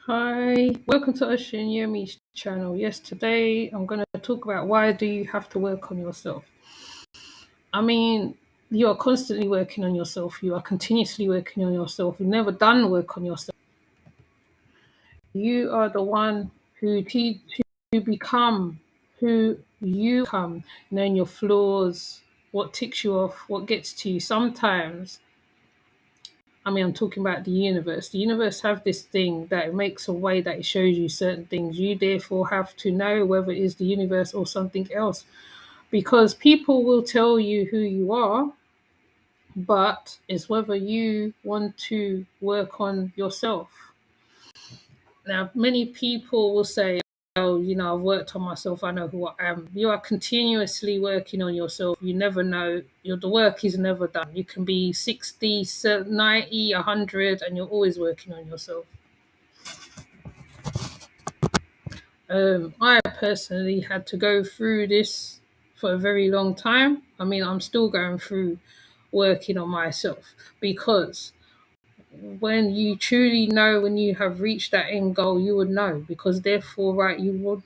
Hi, welcome to Ocean Yemi's channel. Yes, today I'm going to talk about why do you have to work on yourself. I mean, you are constantly working on yourself. You are continuously working on yourself. You've never done work on yourself. You are the one who teach to become who you become, knowing your flaws, what ticks you off, what gets to you. Sometimes I'm talking about the universe. The universe have this thing that it makes a way that it shows you certain things. You therefore have to know whether it is the universe or something else. Because people will tell you who you are, but it's whether you want to work on yourself. Now, many people will say, oh, I've worked on myself. I know who I am. You are continuously working on yourself. You never know. The work is never done. You can be 60, 90, 100, and you're always working on yourself. I personally had to go through this for a very long time. I'm still going through working on myself because when you truly know when you have reached that end goal, you would know because therefore, right, you would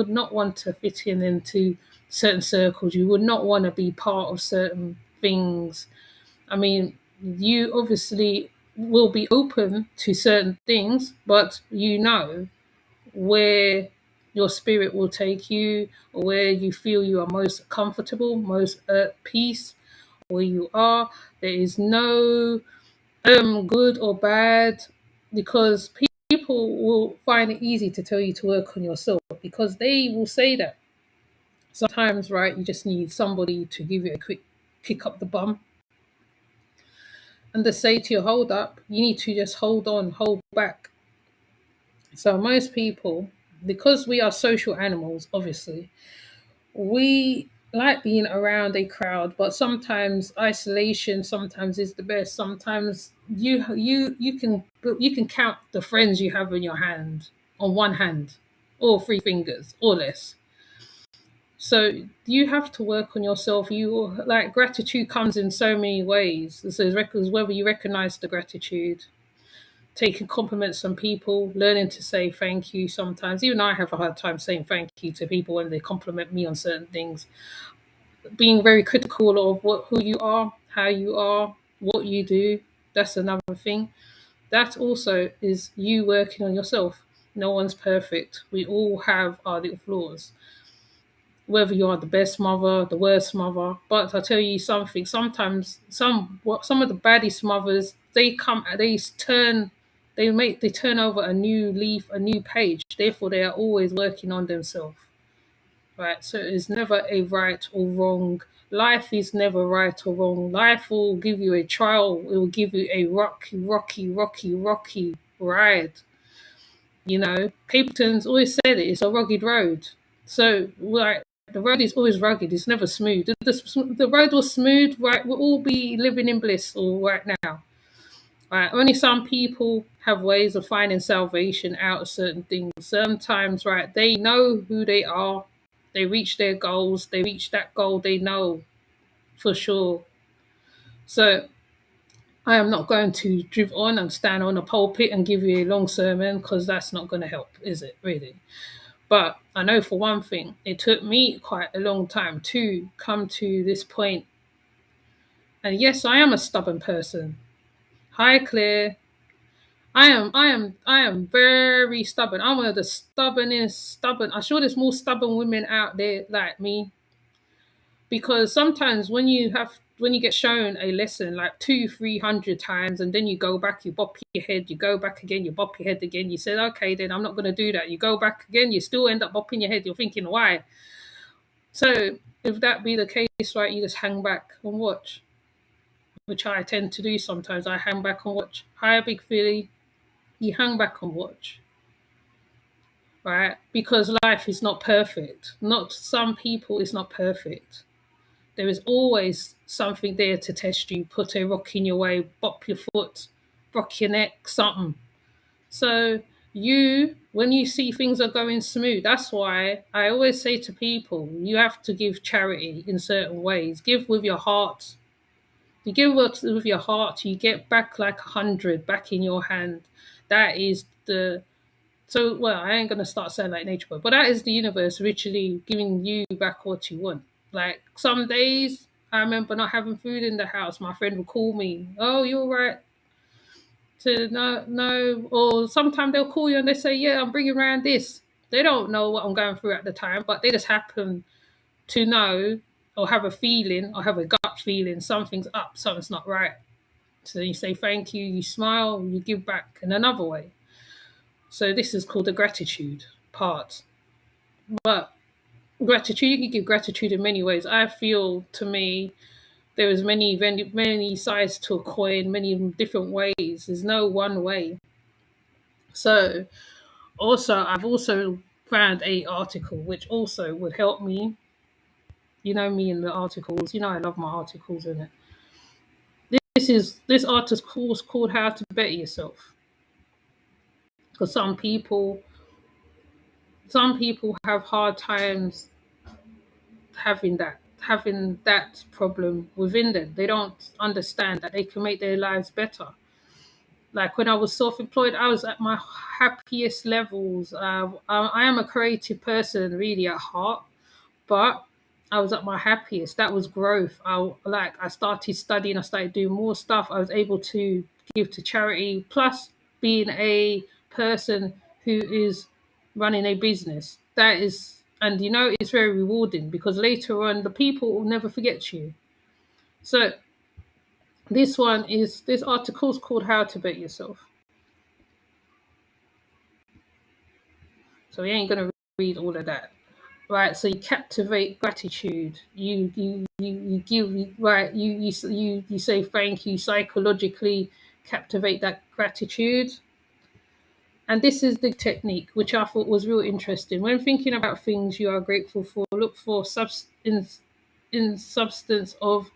not want to fit into certain circles. You would not want to be part of certain things. You obviously will be open to certain things, but you know where your spirit will take you, or where you feel you are most comfortable, most at peace, where you are. There is no good or bad, because people will find it easy to tell you to work on yourself because they will say that sometimes, right, you just need somebody to give you a quick kick up the bum and to say to you, hold up, you need to just hold on, hold back. So most people, because we are social animals, obviously, we like being around a crowd, but sometimes isolation sometimes is the best. Sometimes you can count the friends you have in your hand on one hand, or three fingers, or less. So you have to work on yourself. You like gratitude comes in so many ways. So it's whether you recognize the gratitude, taking compliments from people, learning to say thank you sometimes. Even I have a hard time saying thank you to people when they compliment me on certain things. Being very critical of who you are, how you are, what you do. That's another thing. That also is you working on yourself. No one's perfect. We all have our little flaws. Whether you are the best mother, the worst mother, but I'll tell you something. Sometimes some of the baddest mothers, they turn over a new leaf, a new page. Therefore, they are always working on themselves. Right? So it's never a right or wrong. Life is never right or wrong. Life will give you a trial. It will give you a rocky ride. Capleton's always said it. It's a rugged road. So, like, the road is always rugged. It's never smooth. If the road was smooth, right, we'll all be living in bliss all right now. Right? Only some people have ways of finding salvation out of certain things. Sometimes, right, they know who they are. They reach their goals. They reach that goal. They know for sure. So I am not going to drive on and stand on a pulpit and give you a long sermon because that's not going to help, is it, really? But I know for one thing, it took me quite a long time to come to this point. And yes, I am a stubborn person. Hi, Claire. I am very stubborn. I'm one of the stubbornest stubborn. I'm sure there's more stubborn women out there like me, because sometimes when you get shown a lesson like 200-300 times, and then you go back, you bop your head, you go back again, you bop your head again, you said, okay, then I'm not going to do that. You go back again, you still end up bopping your head. You're thinking, why? So if that be the case, right, you just hang back and watch, which I tend to do sometimes. I hang back and watch. Hi, Big Philly. You hang back and watch, right? Because life is not perfect. Not some people is not perfect. There is always something there to test you, put a rock in your way, bop your foot, rock your neck, something. So when you see things are going smooth, that's why I always say to people, you have to give charity in certain ways. Give with your heart. You give with your heart, you get back like 100 back in your hand. That is the So, well, I ain't gonna start saying like nature boy, but that is the universe literally giving you back what you want. Like some days, I remember not having food in the house. My friend would call me, "Oh, you all right?" To no, no, or sometimes they'll call you and they say, "Yeah, I'm bringing around this." They don't know what I'm going through at the time, but they just happen to know or have a feeling or have a gut feeling something's up, something's not right. So you say thank you, you smile, you give back in another way. So this is called the gratitude part. But gratitude, you can give gratitude in many ways. I feel to me there is many sides to a coin, many different ways. There's no one way. So also I've also found a article which also would help me. You know me in the articles. You know I love my articles in it. This article is called "How to Better Yourself" because some people have hard times having that problem within them. They don't understand that they can make their lives better. Like when I was self-employed, I was at my happiest levels. I am a creative person, really at heart, but I was at my happiest. That was growth. I started studying. I started doing more stuff. I was able to give to charity. Plus, being a person who is running a business, that is, and it's very rewarding because later on the people will never forget you. So this article is called "How to Bet Yourself." So we ain't gonna read all of that. Right, so you captivate gratitude. You give right. You say thank you. Psychologically captivate that gratitude, and this is the technique which I thought was real interesting. When thinking about things you are grateful for, look for in substance of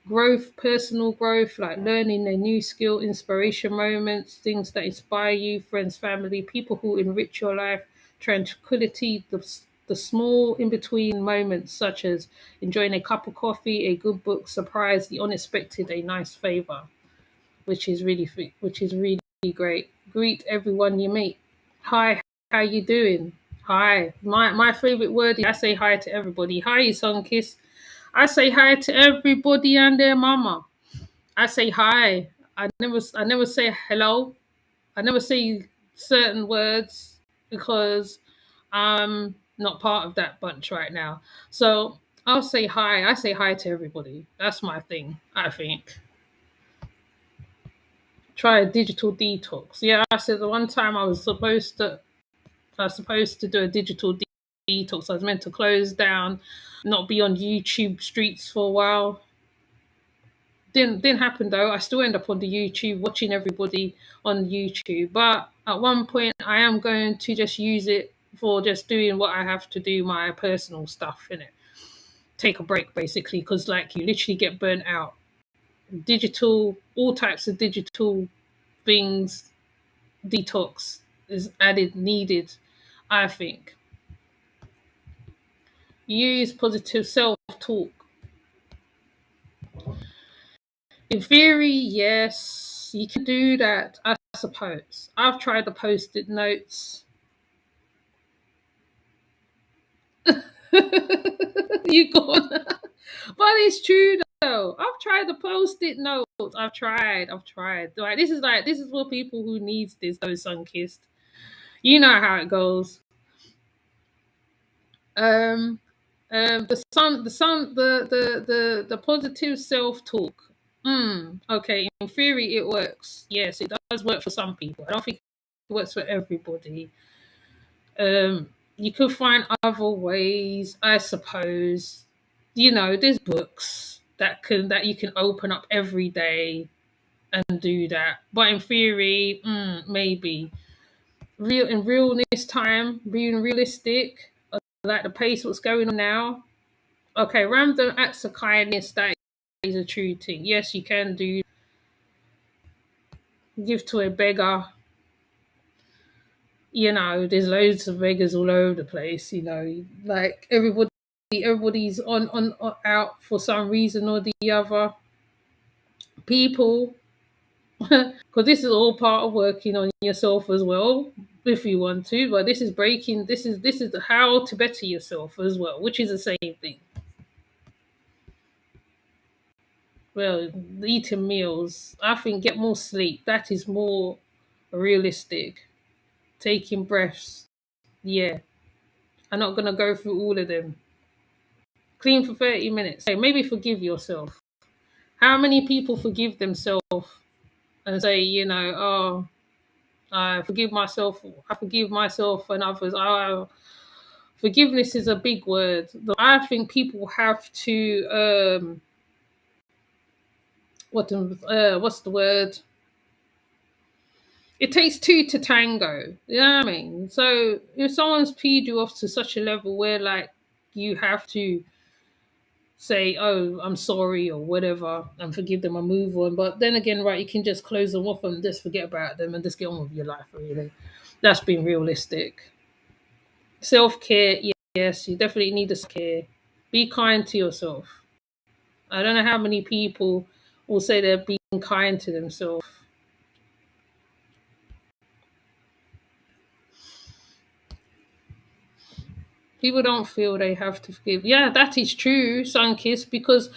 growth, personal growth, like learning a new skill, inspiration moments, things that inspire you, friends, family, people who enrich your life, tranquility, the small in between moments, such as enjoying a cup of coffee, a good book, surprise, the unexpected, a nice favor, which is really great. Greet everyone you meet. Hi, how you doing? Hi. My favorite word is I say hi to everybody. Hi, sun kiss. I say hi to everybody and their mama. I say hi. I never say hello. I never say certain words because I'm not part of that bunch right now. So I'll say hi. I say hi to everybody. That's my thing, I think. Try a digital detox. Yeah, I said the one time I was supposed to do a digital detox. I was meant to close down, not be on YouTube streets for a while. Didn't happen though. I still end up on the YouTube watching everybody on YouTube. But at one point, I am going to just use it for just doing what I have to do, my personal stuff in it. Take a break basically, because like you literally get burnt out. Digital, all types of digital things, detox is added needed. I think use positive self talk. In theory, yes, you can do that. I suppose I've tried the post-it notes. You gone? But it's true though. I've tried the post-it notes. I've tried. This is for people who needs this. Those sun kissed. You know how it goes. Um, the positive self-talk. Okay. In theory, it works. Yes, it does work for some people. I don't think it works for everybody. You could find other ways, I suppose. There's books that you can open up every day and do that. But in theory, maybe in realness time, being realistic, like the pace what's going on now. Okay, random acts of kindness, that is a true thing. Yes, you can do give to a beggar. There's loads of beggars all over the place. Like everybody's on out for some reason or the other. People, because this is all part of working on yourself as well. if you want to. But this is breaking. This is how to better yourself as well, which is the same thing. Well, eating meals. I think get more sleep. That is more realistic. Taking breaths. Yeah, I'm not gonna go through all of them. Clean for 30 minutes. Hey, maybe forgive yourself. How many people forgive themselves and say, oh, I forgive myself. I forgive myself and others. Forgiveness is a big word. I think people have to what's the word? It takes two to tango. You know what I mean? So if someone's peed you off to such a level where like you have to say, "Oh, I'm sorry" or whatever, and forgive them and move on. But then again, right, you can just close them off and just forget about them and just get on with your life. Really, that's being realistic. Self care, yes, you definitely need self care. Be kind to yourself. I don't know how many people will say they're being kind to themselves. People don't feel they have to forgive. Yeah, that is true, Sunkiss, because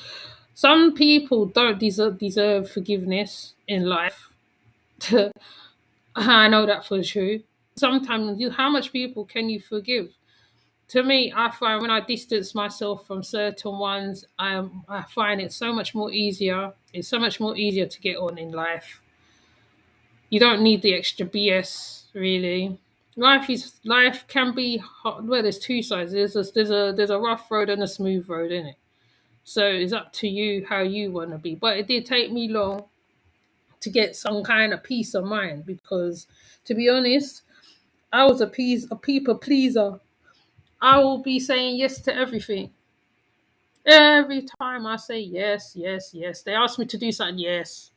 some people don't deserve forgiveness in life. I know that for sure. Sometimes, how much people can you forgive? To me, I find when I distance myself from certain ones, I find it so much more easier. It's so much more easier to get on in life. You don't need the extra BS, really. Life can be hard. Well, there's two sides. There's a rough road and a smooth road in it. So it's up to you how you want to be. But it did take me long to get some kind of peace of mind because, to be honest, I was a people pleaser. I will be saying yes to everything. Every time I say yes, yes, yes. They ask me to do something, yes,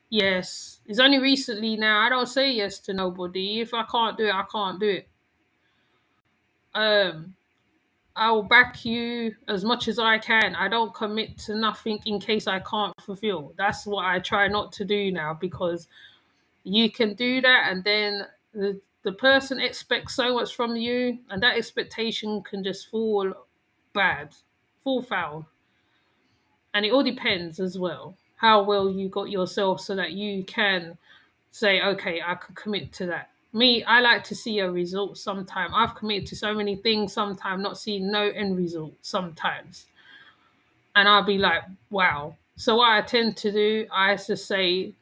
yes. It's only recently now I don't say yes to nobody. If I can't do it, I can't do it. Um, I will back you as much as I can. I don't commit to nothing in case I can't fulfill. That's what I try not to do now because you can do that and then the person expects so much from you and that expectation can just fall bad, fall foul. And it all depends as well how well you got yourself so that you can say, okay, I can commit to that. Me, I like to see a result sometime. I've committed to so many things sometime, not seeing no end result sometimes. And I'll be like, wow. So what I tend to do, I just say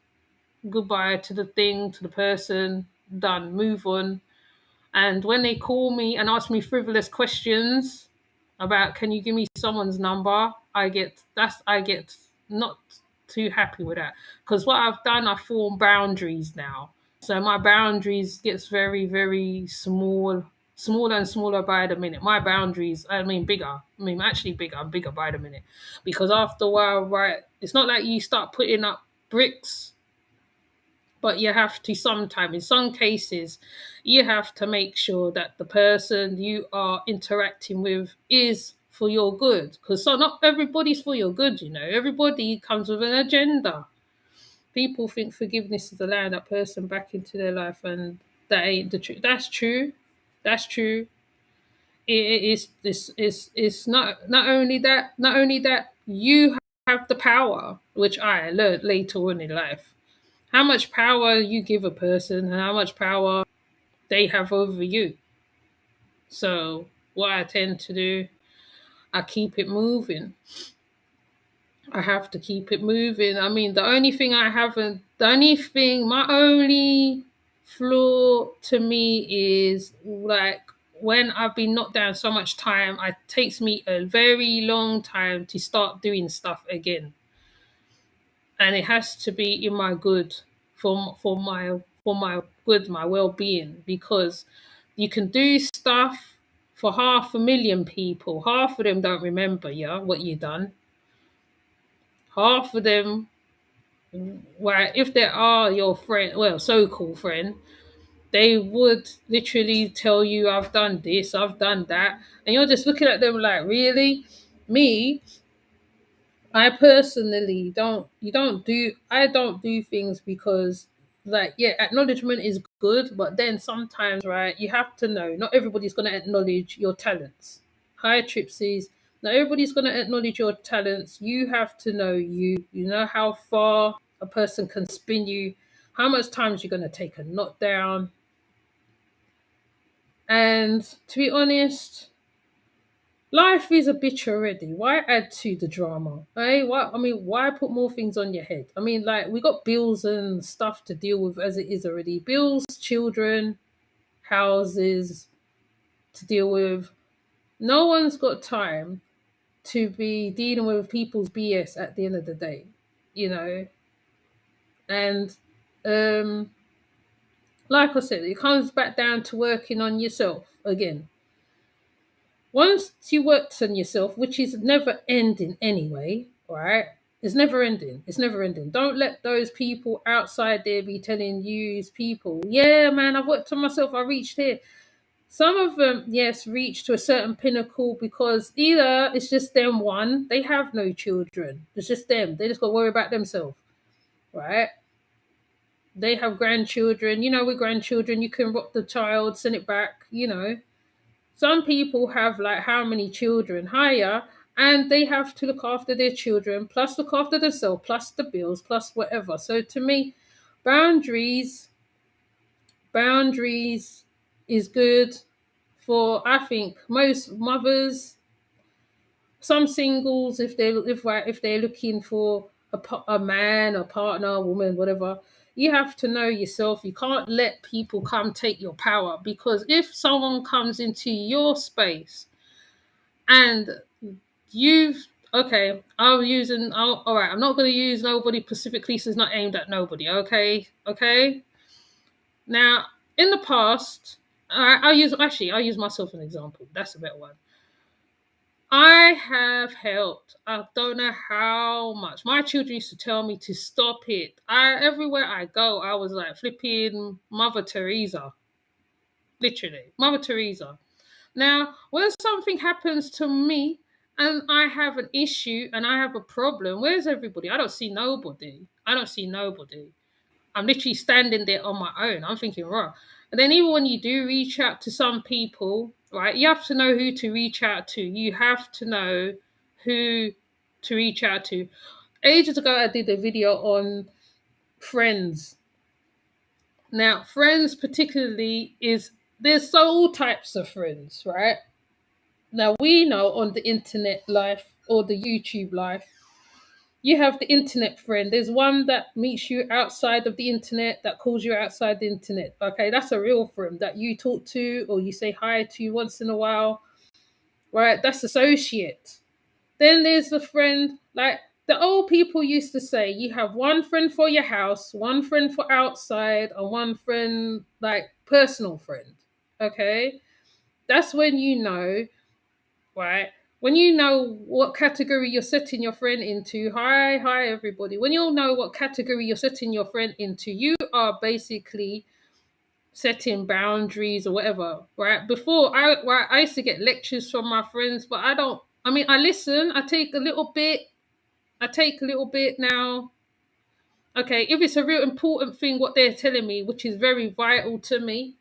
goodbye to the thing, to the person, done, move on. And when they call me and ask me frivolous questions about can you give me someone's number, I get not too happy with that. Because what I've done, I form boundaries now. So my boundaries gets very, very small, smaller and smaller by the minute. My boundaries, I mean bigger. I mean actually bigger, I'm bigger by the minute. Because after a while, right, it's not like you start putting up bricks, but you have to sometimes in some cases you have to make sure that the person you are interacting with is for your good because so not everybody's for your good, everybody comes with an agenda. People think forgiveness is allowing that person back into their life and that ain't the truth. That's true. It is this is not only that you have the power, which I learned later on in life, how much power you give a person and how much power they have over you. So what I tend to do, I keep it moving. I have to keep it moving. I mean, my only flaw to me is like when I've been knocked down so much time, it takes me a very long time to start doing stuff again. And it has to be in my good for my good, my well-being, because you can do stuff for 500,000 people. Half of them don't remember, yeah, what you done. Half of them, well, if they are your friend, well, so-called friend, they would literally tell you, I've done this, I've done that, and you're just looking at them like, really? Me, I personally don't. You don't do. I don't do things because Like, yeah, acknowledgement is good, but then sometimes, right, you have to know not everybody's going to acknowledge your talents. Hi, Tripsies. Not everybody's going to acknowledge your talents. You have to know you. You know how far a person can spin you, how much times you're going to take a knot down. And to be honest, life is a bitch already. Why add to the drama? Hey, why? I mean, why put more things on your head? I mean, like, we got bills and stuff to deal with as it is already. Bills, children, houses to deal with. No one's got time to be dealing with people's BS at the end of the day, you know. And um, like I said, it comes back down to working on yourself again. Once you worked on yourself, which is never ending anyway, right? It's never ending. It's never ending. Don't let those people outside there be telling you, people, yeah, man, I've worked on myself. I reached here. Some of them, yes, reach to a certain pinnacle because either it's just them, one, they have no children. It's just them. They just got to worry about themselves, right? They have grandchildren. You know, with grandchildren, you can rock the child, send it back, you know. Some people have like how many children higher, and they have to look after their children, plus look after themselves, plus the bills, plus whatever. So to me, boundaries, boundaries is good for, I think, most mothers, some singles, if they're looking for a man, a partner, a woman, whatever. You have to know yourself. You can't let people come take your power, because if someone comes into your space and you've okay, all right, I'm not going to use nobody specifically, so it's not aimed at nobody. Okay. Now, in the past, I'll use myself as an example. That's a better one. I have helped. I don't know how much. My children used to tell me to stop it. Everywhere I go, I was like flipping Mother Teresa, literally Mother Teresa. Now, when something happens to me and I have an issue and I have a problem, where's everybody? I don't see nobody. I don't see nobody. I'm literally standing there on my own. I'm thinking, right. And then even when you do reach out to some people, right, you have to know who to reach out to. You have to know who to reach out to. Ages ago, I did a video on friends. Now, friends particularly is there's so all types of friends, right? Now we know on the internet life or the YouTube life, you have the internet friend. There's one that meets you outside of the internet, that calls you outside the internet. Okay, that's a real friend that you talk to or you say hi to once in a while. Right? That's associate. Then there's the friend, like the old people used to say, you have one friend for your house, one friend for outside, and one friend, like personal friend. Okay? That's when you know, right? When you know what category you're setting your friend into, hi, everybody. When you know what category you're setting your friend into, you are basically setting boundaries or whatever, right? Before, I used to get lectures from my friends, but I don't. I mean, I listen. I take a little bit. I take a little bit now. Okay, if it's a real important thing, what they're telling me, which is very vital to me,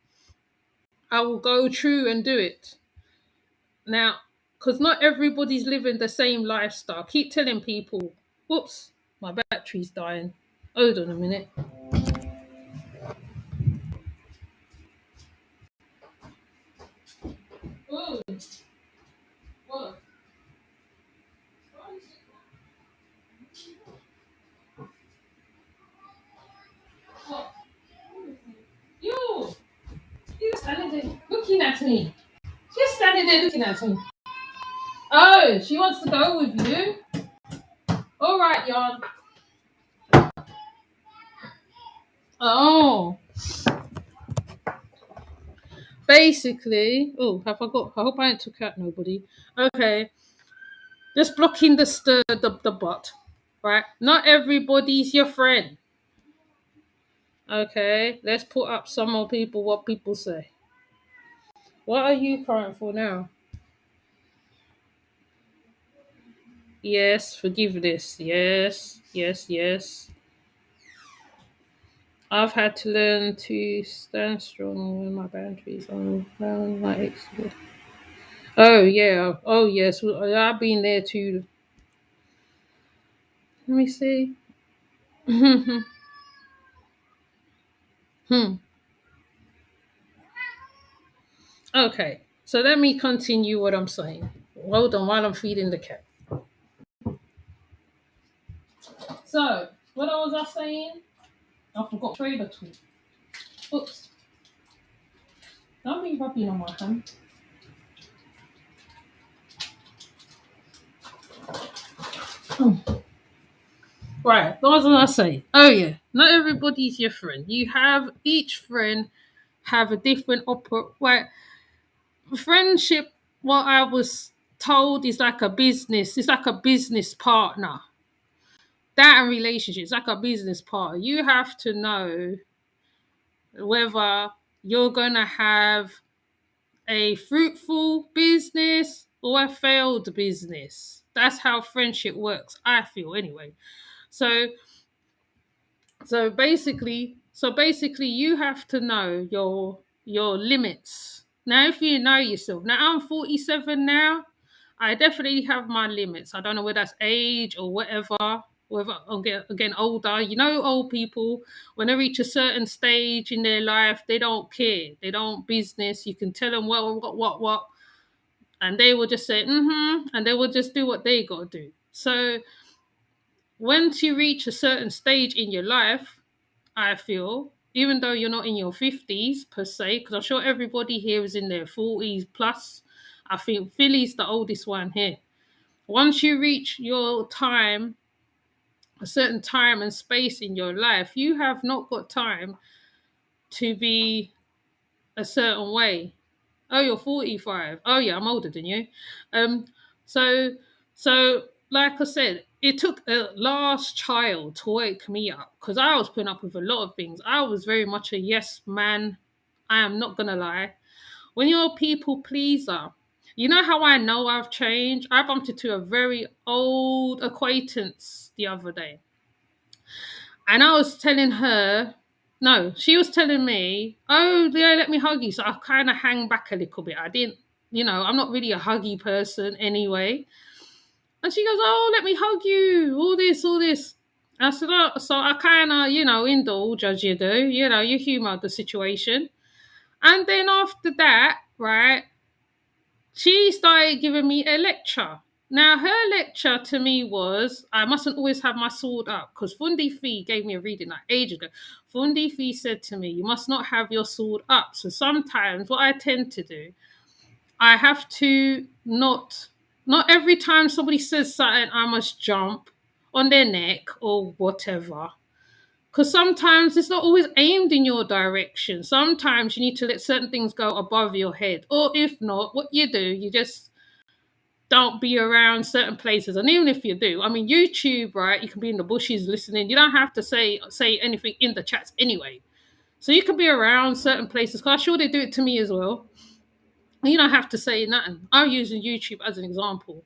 I will go through and do it. Now, because not everybody's living the same lifestyle. Keep telling people, whoops, my battery's dying. Hold on a minute. Oh, what? What? You! You're standing there looking at me. She's standing there looking at me. Oh, she wants to go with you. All right, Jan. Oh, basically. Oh, have I got? I hope I ain't took out nobody. Okay, just blocking the bot. Right. Not everybody's your friend. Okay, let's put up some more people. What people say. What are you crying for now? Yes, forgiveness. Yes. I've had to learn to stand strong when my boundaries are around my ex. Oh yeah. Oh yes. Well, I've been there too. Let me see. hmm. Okay. So let me continue what I'm saying. Hold on while I'm feeding the cat. So what was I saying? I forgot trailer talk. Oops. Don't be rubbing on my hand. Right. What was I saying? Oh yeah. Not everybody's your friend. You have each friend have a different right friendship. What I was told is like a business. It's like a business partner. That and relationships like a business partner. You have to know whether you're gonna have a fruitful business or a failed business. That's how friendship works. I feel anyway. So so basically you have to know your limits. Now if you know yourself. Now I'm 47 now. I definitely have my limits. I don't know whether that's age or whatever. Whether I'm getting older, old people when they reach a certain stage in their life, they don't care. They don't business. You can tell them well, what, and they will just say and they will just do what they got to do. So once you reach a certain stage in your life, I feel, even though you're not in your 50s per se, because I'm sure everybody here is in their 40s plus. I think Philly's the oldest one here. Once you reach your time, a certain time and space in your life, you have not got time to be a certain way. Oh, you're 45. Oh yeah, I'm older than you. Um, so so like I said, it took a last child to wake me up because I was putting up with a lot of things. I was very much a yes man. I am not gonna lie. When you're a people pleaser, you know how I know I've changed? I bumped into a very old acquaintance the other day. And I was telling her, no, she was telling me, oh, yeah, let me hug you. So I kind of hang back a little bit. I didn't, I'm not really a huggy person anyway. And she goes, oh, let me hug you. All this, all this. I said, oh, so I kind of, indulge as you do, you humor the situation. And then after that, right, she started giving me a lecture. Now, her lecture to me was I mustn't always have my sword up because Fundi Fee gave me a reading like ages ago. Fundi Fee said to me, you must not have your sword up. So sometimes what I tend to do, I have to not every time somebody says something, I must jump on their neck or whatever. Because sometimes it's not always aimed in your direction. Sometimes you need to let certain things go above your head. Or if not, what you do, you just don't be around certain places. And even if you do, I mean, YouTube, right? You can be in the bushes listening. You don't have to say anything in the chats anyway. So you can be around certain places. Cause I'm sure they do it to me as well. And you don't have to say nothing. I'm using YouTube as an example.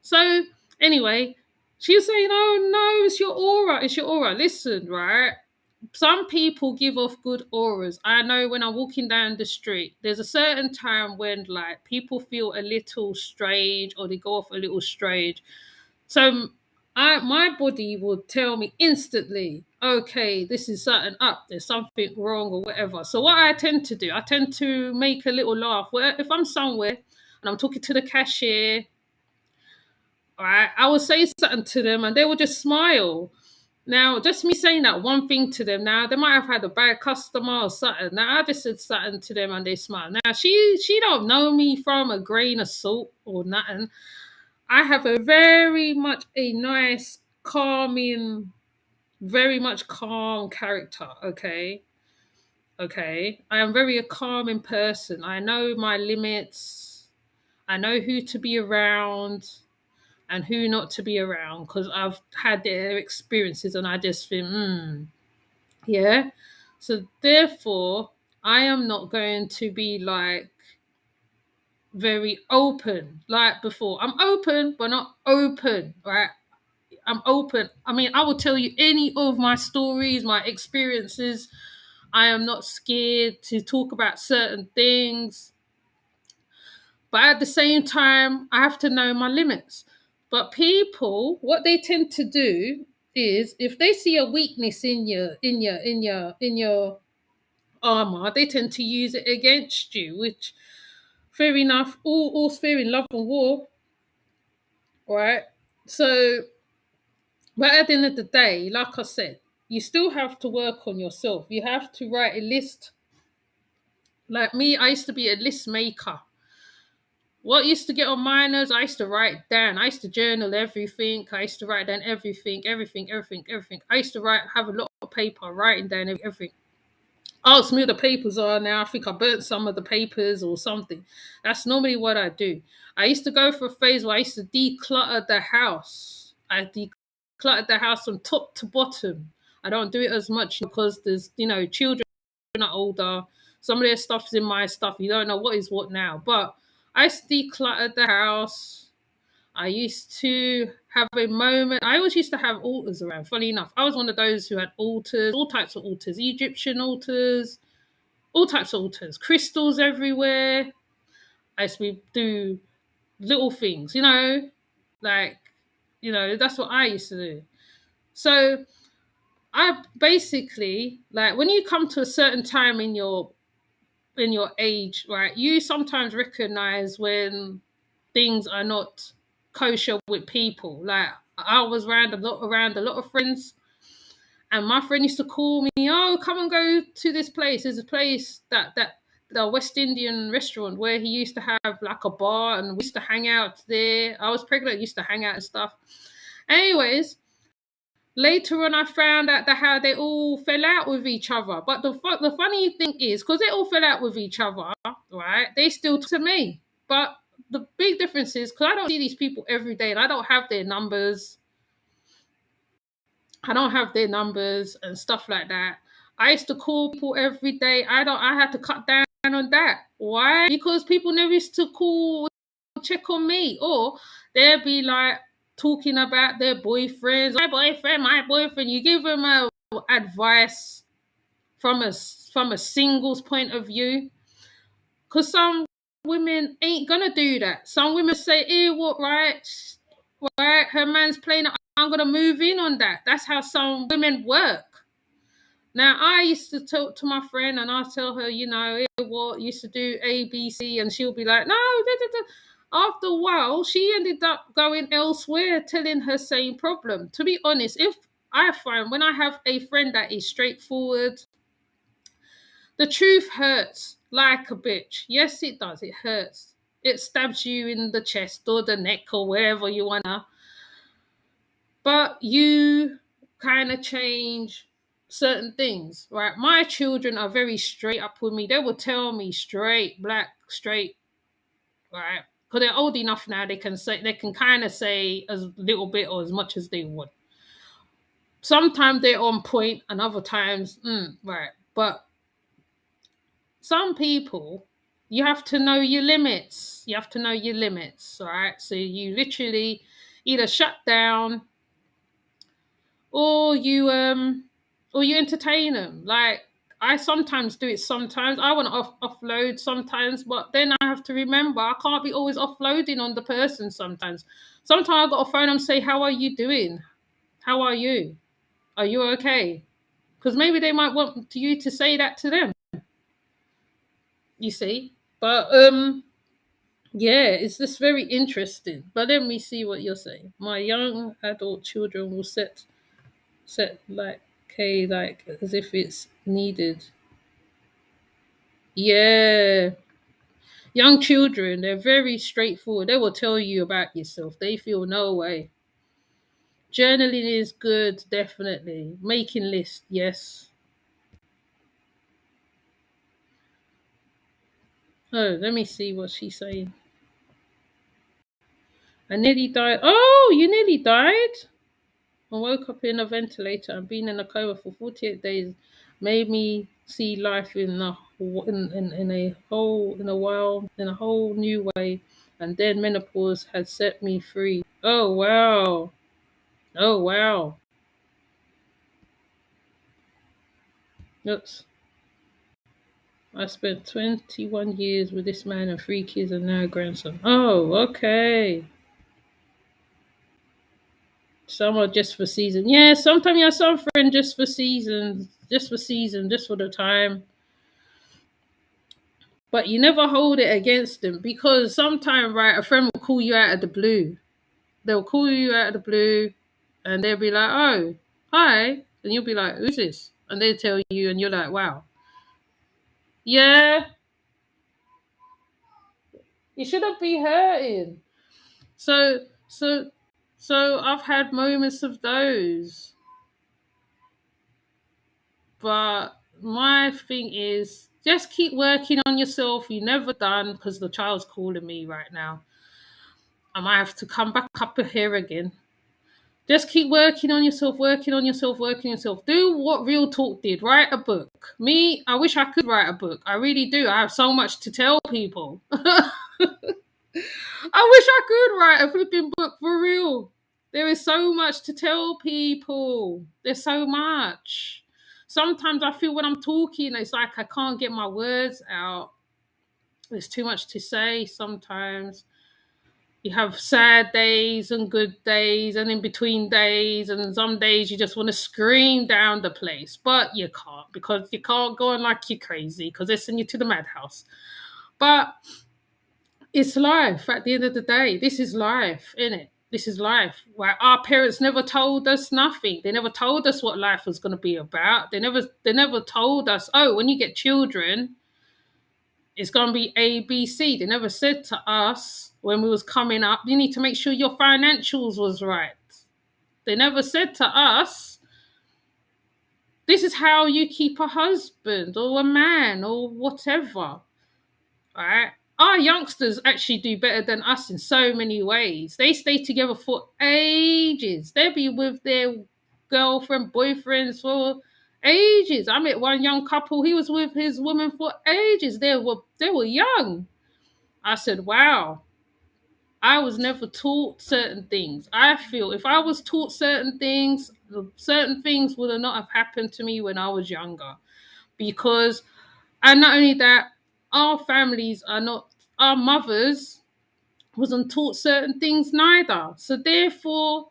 So anyway, she was saying, "Oh no, it's your aura. It's your aura. Listen, right? Some people give off good auras. I know when I'm walking down the street, there's a certain time when like people feel a little strange or they go off a little strange. So my body will tell me instantly, okay, this is something up. There's something wrong or whatever. So what I tend to do, I tend to make a little laugh. Where if I'm somewhere and I'm talking to the cashier, all right, I will say something to them and they will just smile. Now, just me saying that one thing to them, now they might have had a bad customer or something. Now I just said something to them and they smile. Now she don't know me from a grain of salt or nothing. I have a very much a nice, calming, very much calm character. Okay, okay. I am very a calming person. I know my limits. I know who to be around and who not to be around because I've had their experiences and I just think, yeah. So therefore, I am not going to be like very open like before. I'm open, but not open, right? I'm open. I mean, I will tell you any of my stories, my experiences. I am not scared to talk about certain things, but at the same time, I have to know my limits. But people, what they tend to do is, if they see a weakness in your armor, they tend to use it against you. Which, fair enough, all's fair in love and war, right? So, but at the end of the day, like I said, you still have to work on yourself. You have to write a list. Like me, I used to be a list maker. What used to get on my nerves, I used to write down. I used to journal everything. I used to write down everything, everything, everything, everything. I used to have a lot of paper, writing down everything. Ask me what the papers are now. I think I burnt some of the papers or something. That's normally what I do. I used to go for a phase where I used to declutter the house. I decluttered the house from top to bottom. I don't do it as much because there's, children are older. Some of their stuff is in my stuff. You don't know what is what now. But I used to declutter the house. I used to have a moment. I always used to have altars around. Funny enough, I was one of those who had altars, all types of altars, Egyptian altars, all types of altars, crystals everywhere. I used to do little things, like, that's what I used to do. So I basically, like, when you come to a certain time in your age, right, you sometimes recognize when things are not kosher with people. Like, I was around a lot of friends, and my friend used to call me, "Oh, come and go to this place. There's a place that the West Indian restaurant where he used to have like a bar, and we used to hang out there. I was pregnant, used to hang out and stuff." Anyways, later on, I found out that how they all fell out with each other. But the funny thing is, because they all fell out with each other, right? They still talk to me. But the big difference is, because I don't see these people every day, and I don't have their numbers. I don't have their numbers and stuff like that. I used to call people every day. I had to cut down on that. Why? Because people never used to call, check on me, or they'll be like talking about their boyfriends. My boyfriend. You give them advice from a singles point of view, because some women ain't gonna do that. Some women say, "Eh, what, right? Right, her man's playing. I'm gonna move in on that." That's how some women work. Now, I used to talk to my friend and I tell her, what used to do A, B, C, and she'll be like, "No, da, da, da." After a while, she ended up going elsewhere, telling her same problem. To be honest, if I find when I have a friend that is straightforward, the truth hurts like a bitch. Yes, it does. It hurts. It stabs you in the chest or the neck or wherever you wanna. But you kind of change certain things, right? My children are very straight up with me. They will tell me straight, black, straight, right? Because they're old enough now, they can kind of say as little bit or as much as they want. Sometimes they're on point, and other times, right. But some people, you have to know your limits. You have to know your limits, right? So you literally either shut down or you entertain them. Like, I sometimes do it. Sometimes I want to offload sometimes, but then I have to remember I can't be always offloading on the person. Sometimes I got to phone them and say, "How are you doing? How are you? Are you okay?" Because maybe they might want you to say that to them, you see. But yeah, it's just very interesting. But let me see what you're saying. My young adult children will set like K, like as if it's needed. Yeah. Young children, they're very straightforward. They will tell you about yourself. They feel no way. Journaling is good, definitely. Making lists, yes. Oh, let me see what she's saying. I nearly died. Oh, you nearly died? I woke up in a ventilator and been in a coma for 48 days. Made me see life in a whole new way. And then menopause had set me free. Oh wow. Oh wow. That's I spent 21 years with this man and 3 kids and now a grandson. Oh, okay. Some are just for season. Yeah, sometimes you're suffering just for seasons, just for season, just for the time. But you never hold it against them because sometimes, right, a friend will call you out of the blue. They'll call you out of the blue and they'll be like, oh, hi. And you'll be like, who's this? And they tell you, and you're like, wow. Yeah, you shouldn't be hurting. So, so, so I've had moments of those. But my thing is just keep working on yourself. You're never done because the child's calling me right now. I might have to come back up here again. Just keep working on yourself, working on yourself, working on yourself. Do what Real Talk did. Write a book. Me, I wish I could write a book. I really do. I have so much to tell people. I wish I could write a flipping book for real. There is so much to tell people. There's so much. Sometimes I feel when I'm talking, it's like I can't get my words out. There's too much to say sometimes. You have sad days and good days and in between days, and some days you just want to scream down the place, but you can't because you can't go on like you're crazy because they send you to the madhouse. But it's life at the end of the day. This is life, isn't it? This is life. Where our parents never told us nothing. They never told us what life was going to be about. They never told us, oh, when you get children, it's going to be A, B, C. They never said to us when we was coming up, you need to make sure your financials was right. They never said to us, this is how you keep a husband or a man or whatever. Right? Our youngsters actually do better than us in so many ways. They stay together for ages. They'll be with their girlfriend, boyfriends for ages. I met one young couple, he was with his woman for ages. They were young. I said, wow, I was never taught certain things. I feel if I was taught certain things would have not have happened to me when I was younger. Because, and not only that, our families are not, our mothers wasn't taught certain things neither. So therefore,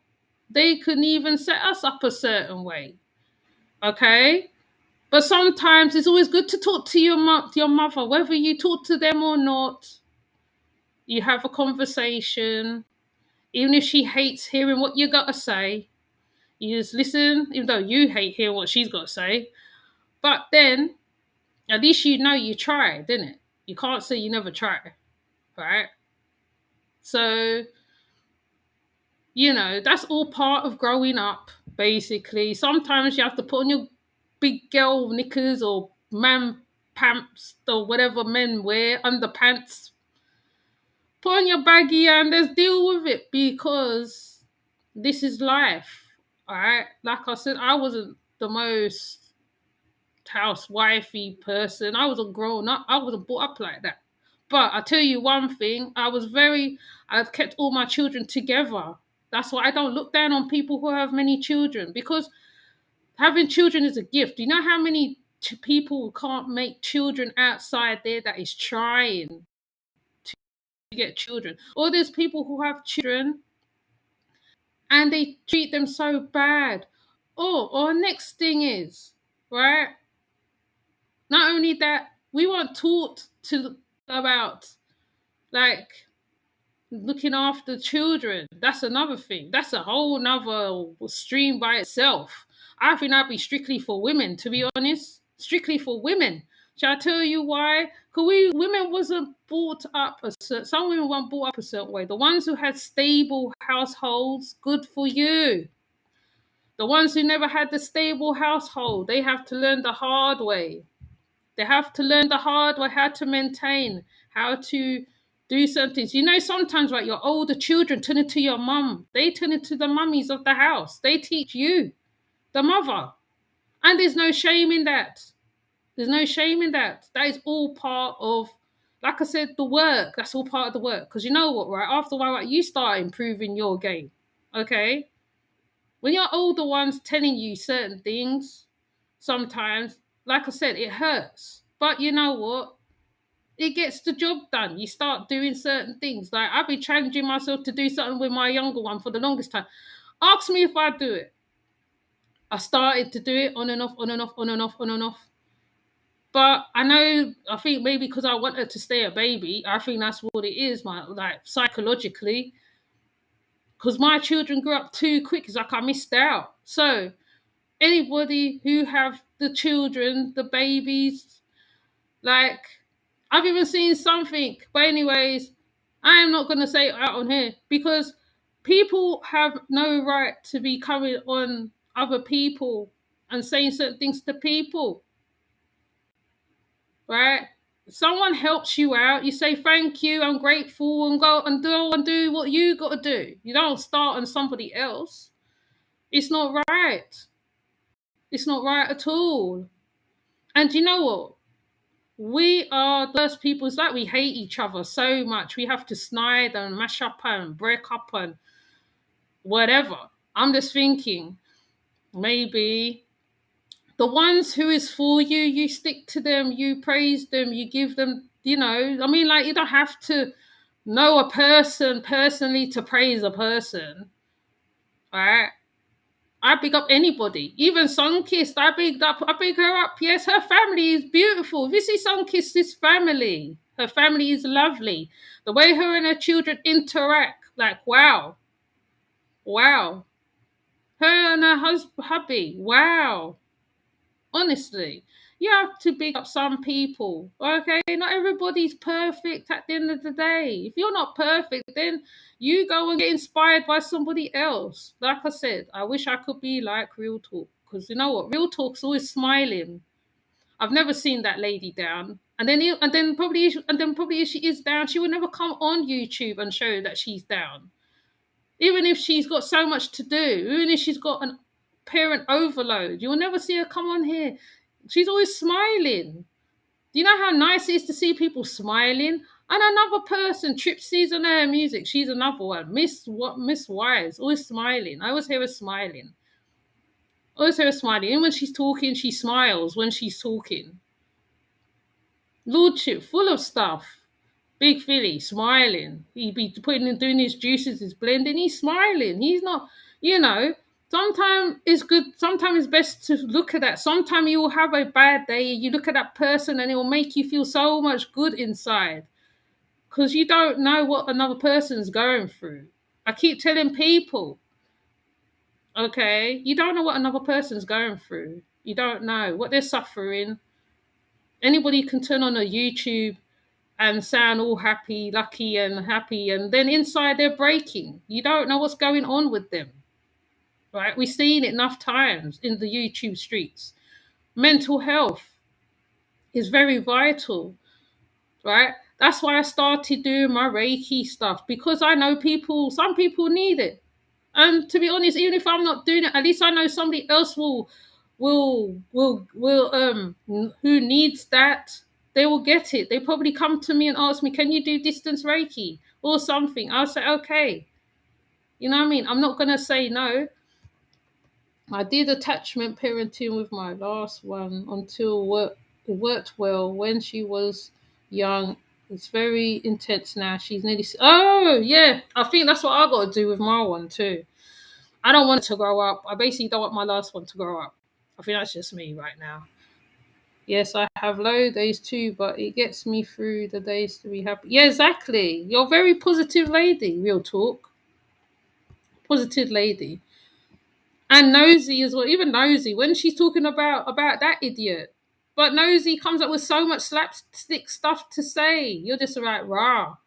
they couldn't even set us up a certain way. Okay? But sometimes it's always good to talk to your mother, whether you talk to them or not. You have a conversation, even if she hates hearing what you got to say. You just listen, even though you hate hearing what she's got to say. But then, at least you know you tried, didn't it? You can't say you never tried, right? So, that's all part of growing up, basically. Sometimes you have to put on your big girl knickers or man pants or whatever men wear, underpants. Put on your baggy and let's deal with it because this is life. All right. Like I said, I wasn't the most housewifey person. I wasn't grown up. I wasn't brought up like that. But I tell you one thing, I've kept all my children together. That's why I don't look down on people who have many children because having children is a gift. You know how many people can't make children outside there that is trying to get children? Or there's people who have children and they treat them so bad. Or next thing is, right? Not only that, we weren't taught to about like looking after children. That's another thing. That's a whole nother stream by itself. I think that'd be strictly for women, to be honest. Strictly for women. Shall I tell you why? Because women wasn't brought up some women weren't brought up a certain way. The ones who had stable households, good for you. The ones who never had the stable household, they have to learn the hard way. They have to learn the hard way how to maintain, how to do certain things. Sometimes like your older children turn into your mum. They turn into the mummies of the house. They teach you, the mother. And there's no shame in that. There's no shame in that. That is all part of, like I said, the work. That's all part of the work. Because you know what, right? After a while, right, you start improving your game. Okay? When your older ones telling you certain things, sometimes, like I said, it hurts. But you know what? It gets the job done. You start doing certain things. Like I've been challenging myself to do something with my younger one for the longest time. Ask me if I do it. I started to do it on and off, on and off, on and off, on and off. But I know, I think maybe because I want her to stay a baby, I think that's what it is, my like psychologically. Because my children grew up too quick, it's like I missed out. So anybody who have the children, the babies, like I've even seen something. But anyways, I am not gonna say it out on here because people have no right to be coming on other people and saying certain things to people, right? Someone helps you out, you say thank you, I'm grateful, and go and do what you gotta do. You don't start on somebody else. It's not right. It's not right at all. And you know what? We are the worst people. It's like we hate each other so much. We have to snide and mash up and break up and whatever. I'm just thinking maybe the ones who is for you, you stick to them, you praise them, you give them, I mean, like you don't have to know a person personally to praise a person, right? I big up anybody, even Sunkissed. I big her up. Yes, her family is beautiful. If you see Sunkiss's family, her family is lovely. The way her and her children interact, like wow, wow. Her and her hubby, wow. Honestly, you have to big up some people. Okay, not everybody's perfect at the end of the day. If you're not perfect, then you go and get inspired by somebody else. Like I said, I wish I could be like Real Talk because you know what, Real Talk's always smiling. I've never seen that lady down. And then probably if she is down, she would never come on YouTube and show that she's down. Even if she's got so much to do, even if she's got an parent overload, you'll never see her come on here. She's always smiling. Do you know how nice it is to see people smiling? And another person, Tripsy's on her music, she's another one. Miss Wise, always smiling. I always hear her smiling. Always hear her smiling. Even when she's talking, she smiles when she's talking. Lordship, full of stuff. Big Philly, smiling. He'd be doing his juices, his blending. He's smiling. He's not, you know. Sometimes it's good. Sometimes it's best to look at that. Sometimes you will have a bad day. You look at that person and it will make you feel so much good inside because you don't know what another person's going through. I keep telling people, okay, you don't know what another person's going through. You don't know what they're suffering. Anybody can turn on a YouTube and sound all happy, and then inside they're breaking. You don't know what's going on with them, right? We've seen it enough times in the YouTube streets. Mental health is very vital, right? That's why I started doing my Reiki stuff because I know some people need it. And to be honest, even if I'm not doing it, at least I know somebody else will who needs that. They will get it. They probably come to me and ask me, can you do distance Reiki or something? I'll say, okay. You know what I mean? I'm not gonna say no. I did attachment parenting with my last one it worked well when she was young. It's very intense now. She's nearly. Oh yeah, I think that's what I got to do with my one too. I don't want it to grow up. I basically don't want my last one to grow up. I think that's just me right now. Yes, I have low days too, but it gets me through the days to be happy. Yeah, exactly. You're a very positive lady, real talk. Positive lady. And Nosy as well. Even Nosy, when she's talking about that idiot. But Nosy comes up with so much slapstick stuff to say. You're just like, rah.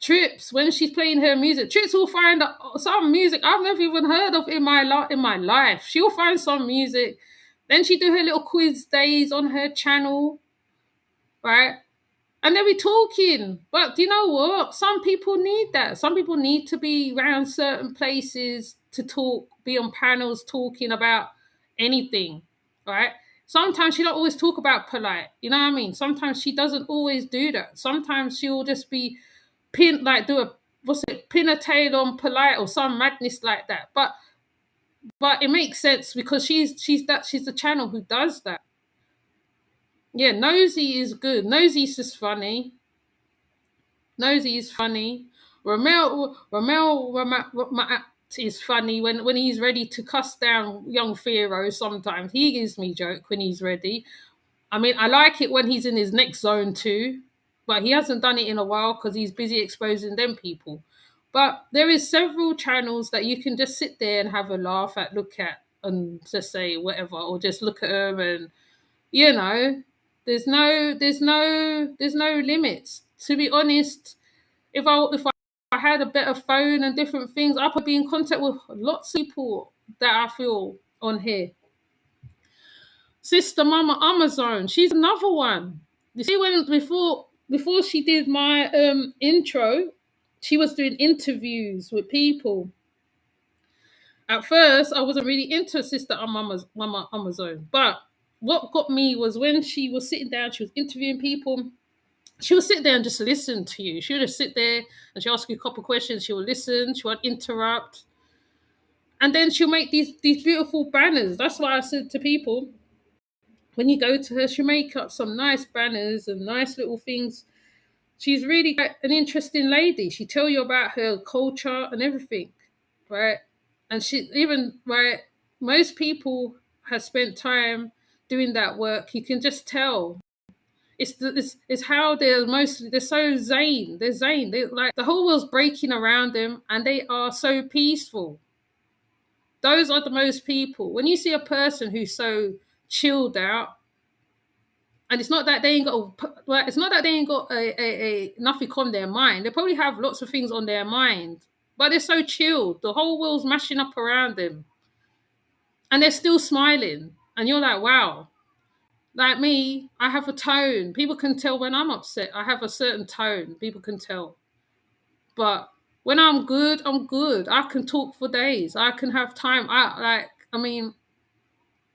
Trips, when she's playing her music, Trips will find some music I've never even heard of in my life. She'll find some music. Then she do her little quiz days on her channel, right? And they'll be talking. But do you know what? Some people need that. Some people need to be around certain places to talk, be on panels talking about anything, right? Sometimes she don't always talk about polite. You know what I mean? Sometimes she doesn't always do that. Sometimes she'll just be pin a tail on polite or some madness like that. But But it makes sense because she's the channel who does that. Yeah, Nosy is good. Nosy's just funny. Nosy is funny. Ramel is funny when he's ready to cuss down young Pharaoh. Sometimes he gives me joke when he's ready. I mean, I like it when he's in his next zone too, but he hasn't done it in a while because he's busy exposing them people. But there is several channels that you can just sit there and have a laugh at, look at, and just say whatever, or just look at them, and you know, there's no limits. To be honest, if I had a better phone and different things, I could be in contact with lots of people that I feel on here. Sister Mama Amazon, she's another one. You see, when before she did my intro, she was doing interviews with people. At first, I wasn't really into Sister Mama Amazon, but what got me was when she was sitting down, she was interviewing people. She would sit there and just listen to you. She would just sit there and she'll ask you a couple of questions. She would listen. She would interrupt, and then she'll make these beautiful banners. That's why I said to people, when you go to her, she'll make up some nice banners and nice little things. She's really quite an interesting lady. She tell you about her culture and everything, right? And she even right. Most people have spent time doing that work. You can just tell. It's how they're so zane. They're zane. They like the whole world's breaking around them, and they are so peaceful. Those are the most people. When you see a person who's so chilled out, and it's not that they ain't got like it's not that they ain't got a nothing on their mind. They probably have lots of things on their mind, but they're so chilled. The whole world's mashing up around them, and they're still smiling. And you're like, wow. Like me, I have a tone. People can tell when I'm upset. I have a certain tone. People can tell. But when I'm good, I'm good. I can talk for days. I can have time. I mean,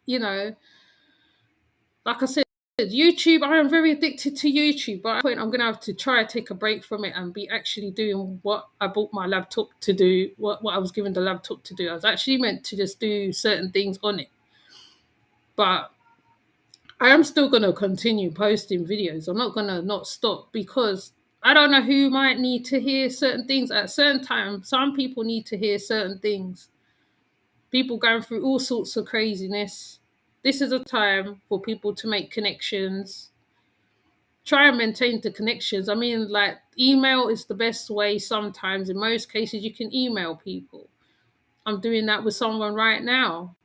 you know, like I said, YouTube, I am very addicted to YouTube, but at point I'm gonna have to try to take a break from it and be actually doing what I bought my laptop to do, what I was given the laptop to do. I was actually meant to just do certain things on it. But I am still gonna continue posting videos. I'm not gonna not stop because I don't know who might need to hear certain things at certain times. Some people need to hear certain things. People going through all sorts of craziness. This is a time for people to make connections, try and maintain the connections. I mean, like email is the best way sometimes. In most cases, you can email people. I'm doing that with someone right now.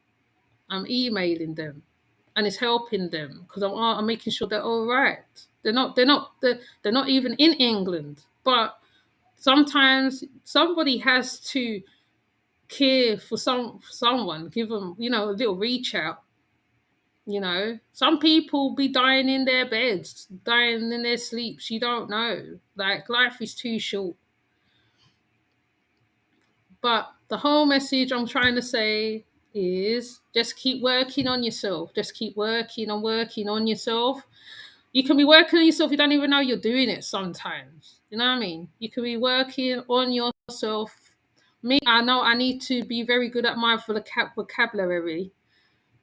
I'm emailing them, and it's helping them because I'm making sure they're all right. They're not even in England, but sometimes somebody has to care for someone, give them a little reach out. Some people be dying in their beds, dying in their sleeps. You don't know. Like, life is too short. But the whole message I'm trying to say is just keep working on yourself. Just keep working on yourself. You can be working on yourself, you don't even know you're doing it sometimes. You know what I mean? You can be working on yourself. Me, I know I need to be very good at my vocabulary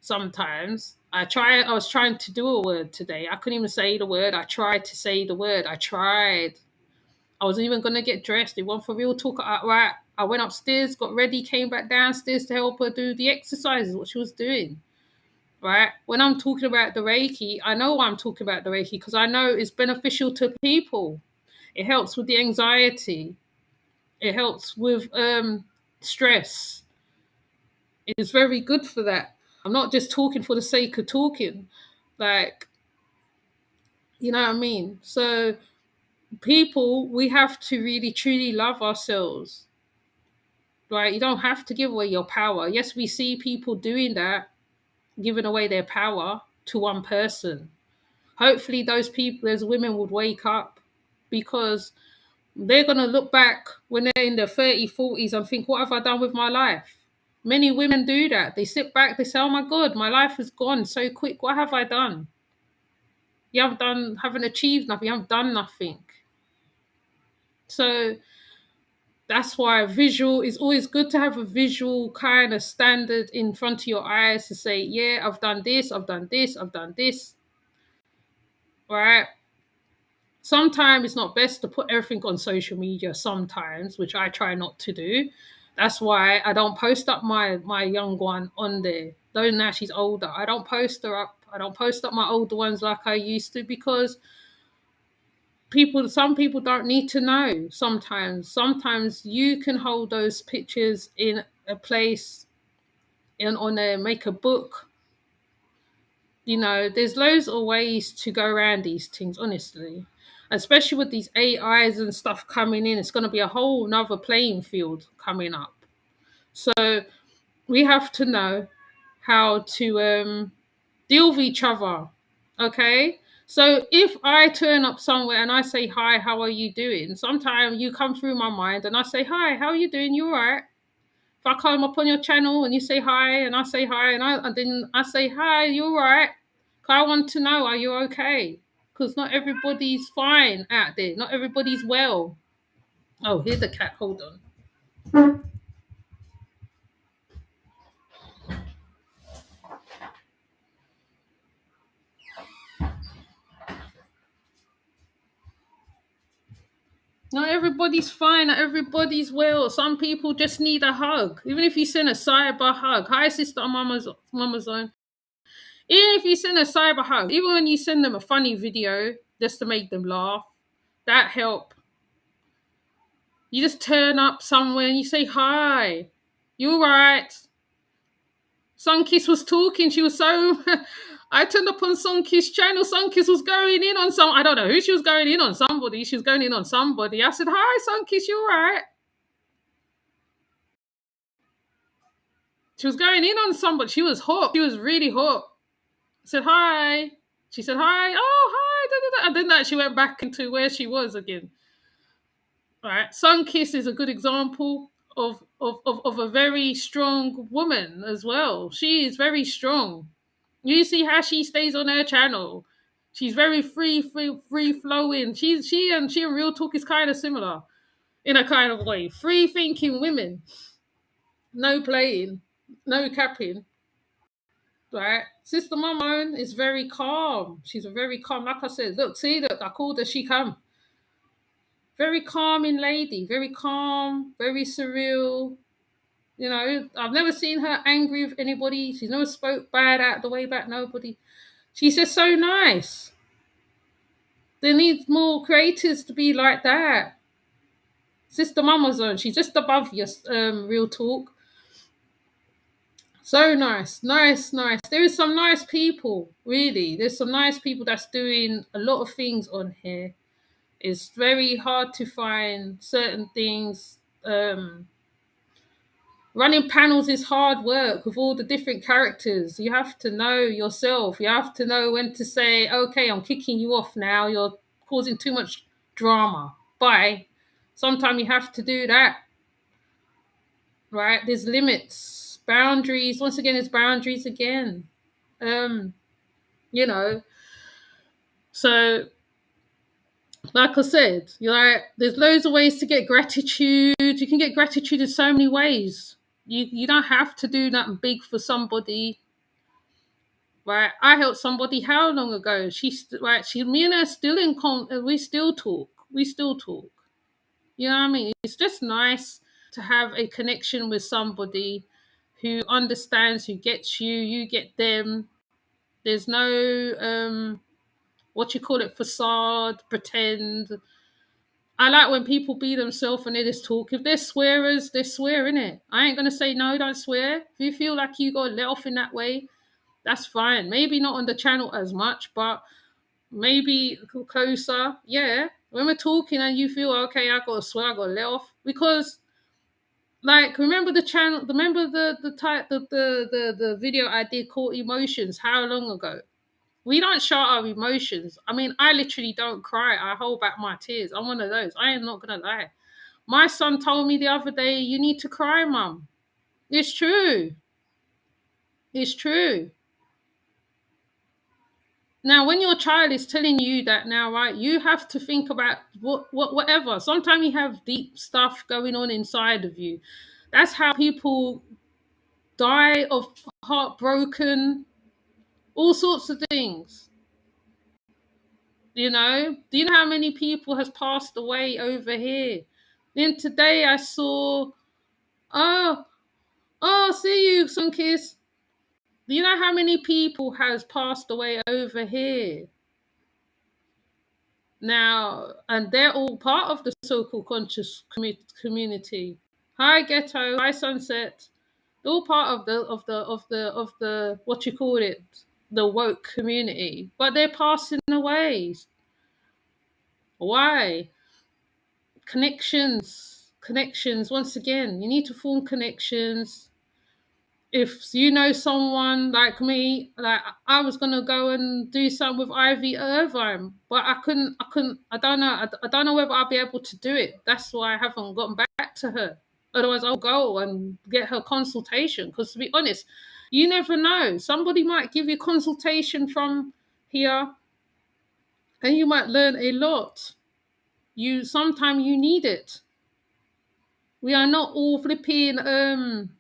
sometimes. I was trying to do a word today. I couldn't even say the word. I tried to say the word. I tried. I wasn't even going to get dressed. It wasn't for real talk. Right. I went upstairs, got ready, came back downstairs to help her do the exercises, what she was doing. Right. When I'm talking about the Reiki, I know I'm talking about the Reiki because I know it's beneficial to people. It helps with the anxiety. It helps with stress. It's very good for that. I'm not just talking for the sake of talking. Like, you know what I mean? So, people, we have to really truly love ourselves. Right? You don't have to give away your power. Yes, we see people doing that, giving away their power to one person. Hopefully, those women would wake up because they're going to look back when they're in their 30s, 40s and think, what have I done with my life? Many women do that. They sit back, they say, oh my God, my life has gone so quick. What have I done? Haven't achieved nothing. You haven't done nothing. So That's why visual is always good to have a visual kind of standard in front of your eyes to say, yeah, I've done this, I've done this, I've done this. Right? Sometimes it's not best to put everything on social media sometimes, which I try not to do. That's why I don't post up my young one on there. Though now she's older, I don't post her up. I don't post up my older ones like I used to, because some people don't need to know. Sometimes you can hold those pictures in a place, and on a make a book. There's loads of ways to go around these things, honestly. Especially with these AIs and stuff coming in, it's going to be a whole nother playing field coming up. So we have to know how to deal with each other. Okay? So if I turn up somewhere and I say, hi, how are you doing? Sometimes you come through my mind and I say, hi, how are you doing? You all right? If I come up on your channel and you say hi and I say hi and then I say, hi, you all right? 'Cause I want to know, are you okay? Because not everybody's fine out there. Not everybody's well. Oh, here's the cat. Hold on. Not everybody's fine. Not everybody's well. Some people just need a hug. Even if you send a cyber hug. Hi, sister, mama's on. Even if you send a cyber hug, even when you send them a funny video just to make them laugh, that help. You just turn up somewhere and you say hi. You all right? Sunkiss was talking. She was so. I turned up on Sunkiss channel. Sunkiss was going in on some. I don't know who she was going in on. Somebody. She was going in on somebody. I said, "Hi, Sunkiss. You alright?" She was going in on somebody. She was hot. She was really hot. I said, "Hi." She said, "Hi." Oh, hi. Da, da, da. And then she went back into where she was again. All right. Sunkiss is a good example of a very strong woman as well. She is very strong. You see how she stays on her channel. She's very free flowing. She and Real Talk is kind of similar in a kind of way. Free thinking women, no playing, no capping. Right, Sister Mamone is very calm. She's a very calm. Like I said, look, I called her. She come. Very calming lady. Very calm. Very surreal. I've never seen her angry with anybody. She's never spoke bad out the way back. Nobody. She's just so nice. There needs more creators to be like that. Sister Mama's on. She's just above your Real Talk. So nice, nice, nice. There is some nice people, really. There's some nice people that's doing a lot of things on here. It's very hard to find certain things. Running panels is hard work with all the different characters. You have to know yourself. You have to know when to say, okay, I'm kicking you off now. You're causing too much drama. Bye. Sometimes you have to do that. Right? There's limits, boundaries. Once again, it's boundaries again. Um, you know. So like I said, there's loads of ways to get gratitude. You can get gratitude in so many ways. You don't have to do nothing big for somebody. Right, I helped somebody how long ago? Me and her still we still talk. We still talk. You know what I mean? It's just nice to have a connection with somebody who understands, who gets you, you get them. There's no what you call it, facade, pretend. I like when people be themselves and they just talk. If they're swearers, they swear, innit? I ain't gonna say no, don't swear. If you feel like you got let off in that way, that's fine. Maybe not on the channel as much, but maybe closer. Yeah. When we're talking and you feel okay, I gotta swear, I gotta let off. Because remember the channel, remember the video I did called Emotions how long ago? We don't show our emotions. I mean, I literally don't cry. I hold back my tears. I'm one of those. I am not gonna lie. My son told me the other day, you need to cry, mum. It's true. It's true. Now, when your child is telling you that now, right, you have to think about whatever. Sometimes you have deep stuff going on inside of you. That's how people die of heartbroken, all sorts of things. Do you know how many people has passed away over here? Then today I saw, oh, see you, Sunkis. Do you know how many people has passed away over here? Now, and they're all part of the so-called conscious community. Hi, ghetto. Hi, sunset. They're all part of the what you call it, the woke community. But they're passing away. Why? Connections. Once again, you need to form connections. If you know someone like me, like I was gonna go and do something with Ivy Irvine, but I couldn't. I don't know. I don't know whether I'll be able to do it. That's why I haven't gotten back to her. Otherwise, I'll go and get her consultation. Because to be honest, you never know. Somebody might give you consultation from here, and you might learn a lot. Sometimes you need it. We are not all flipping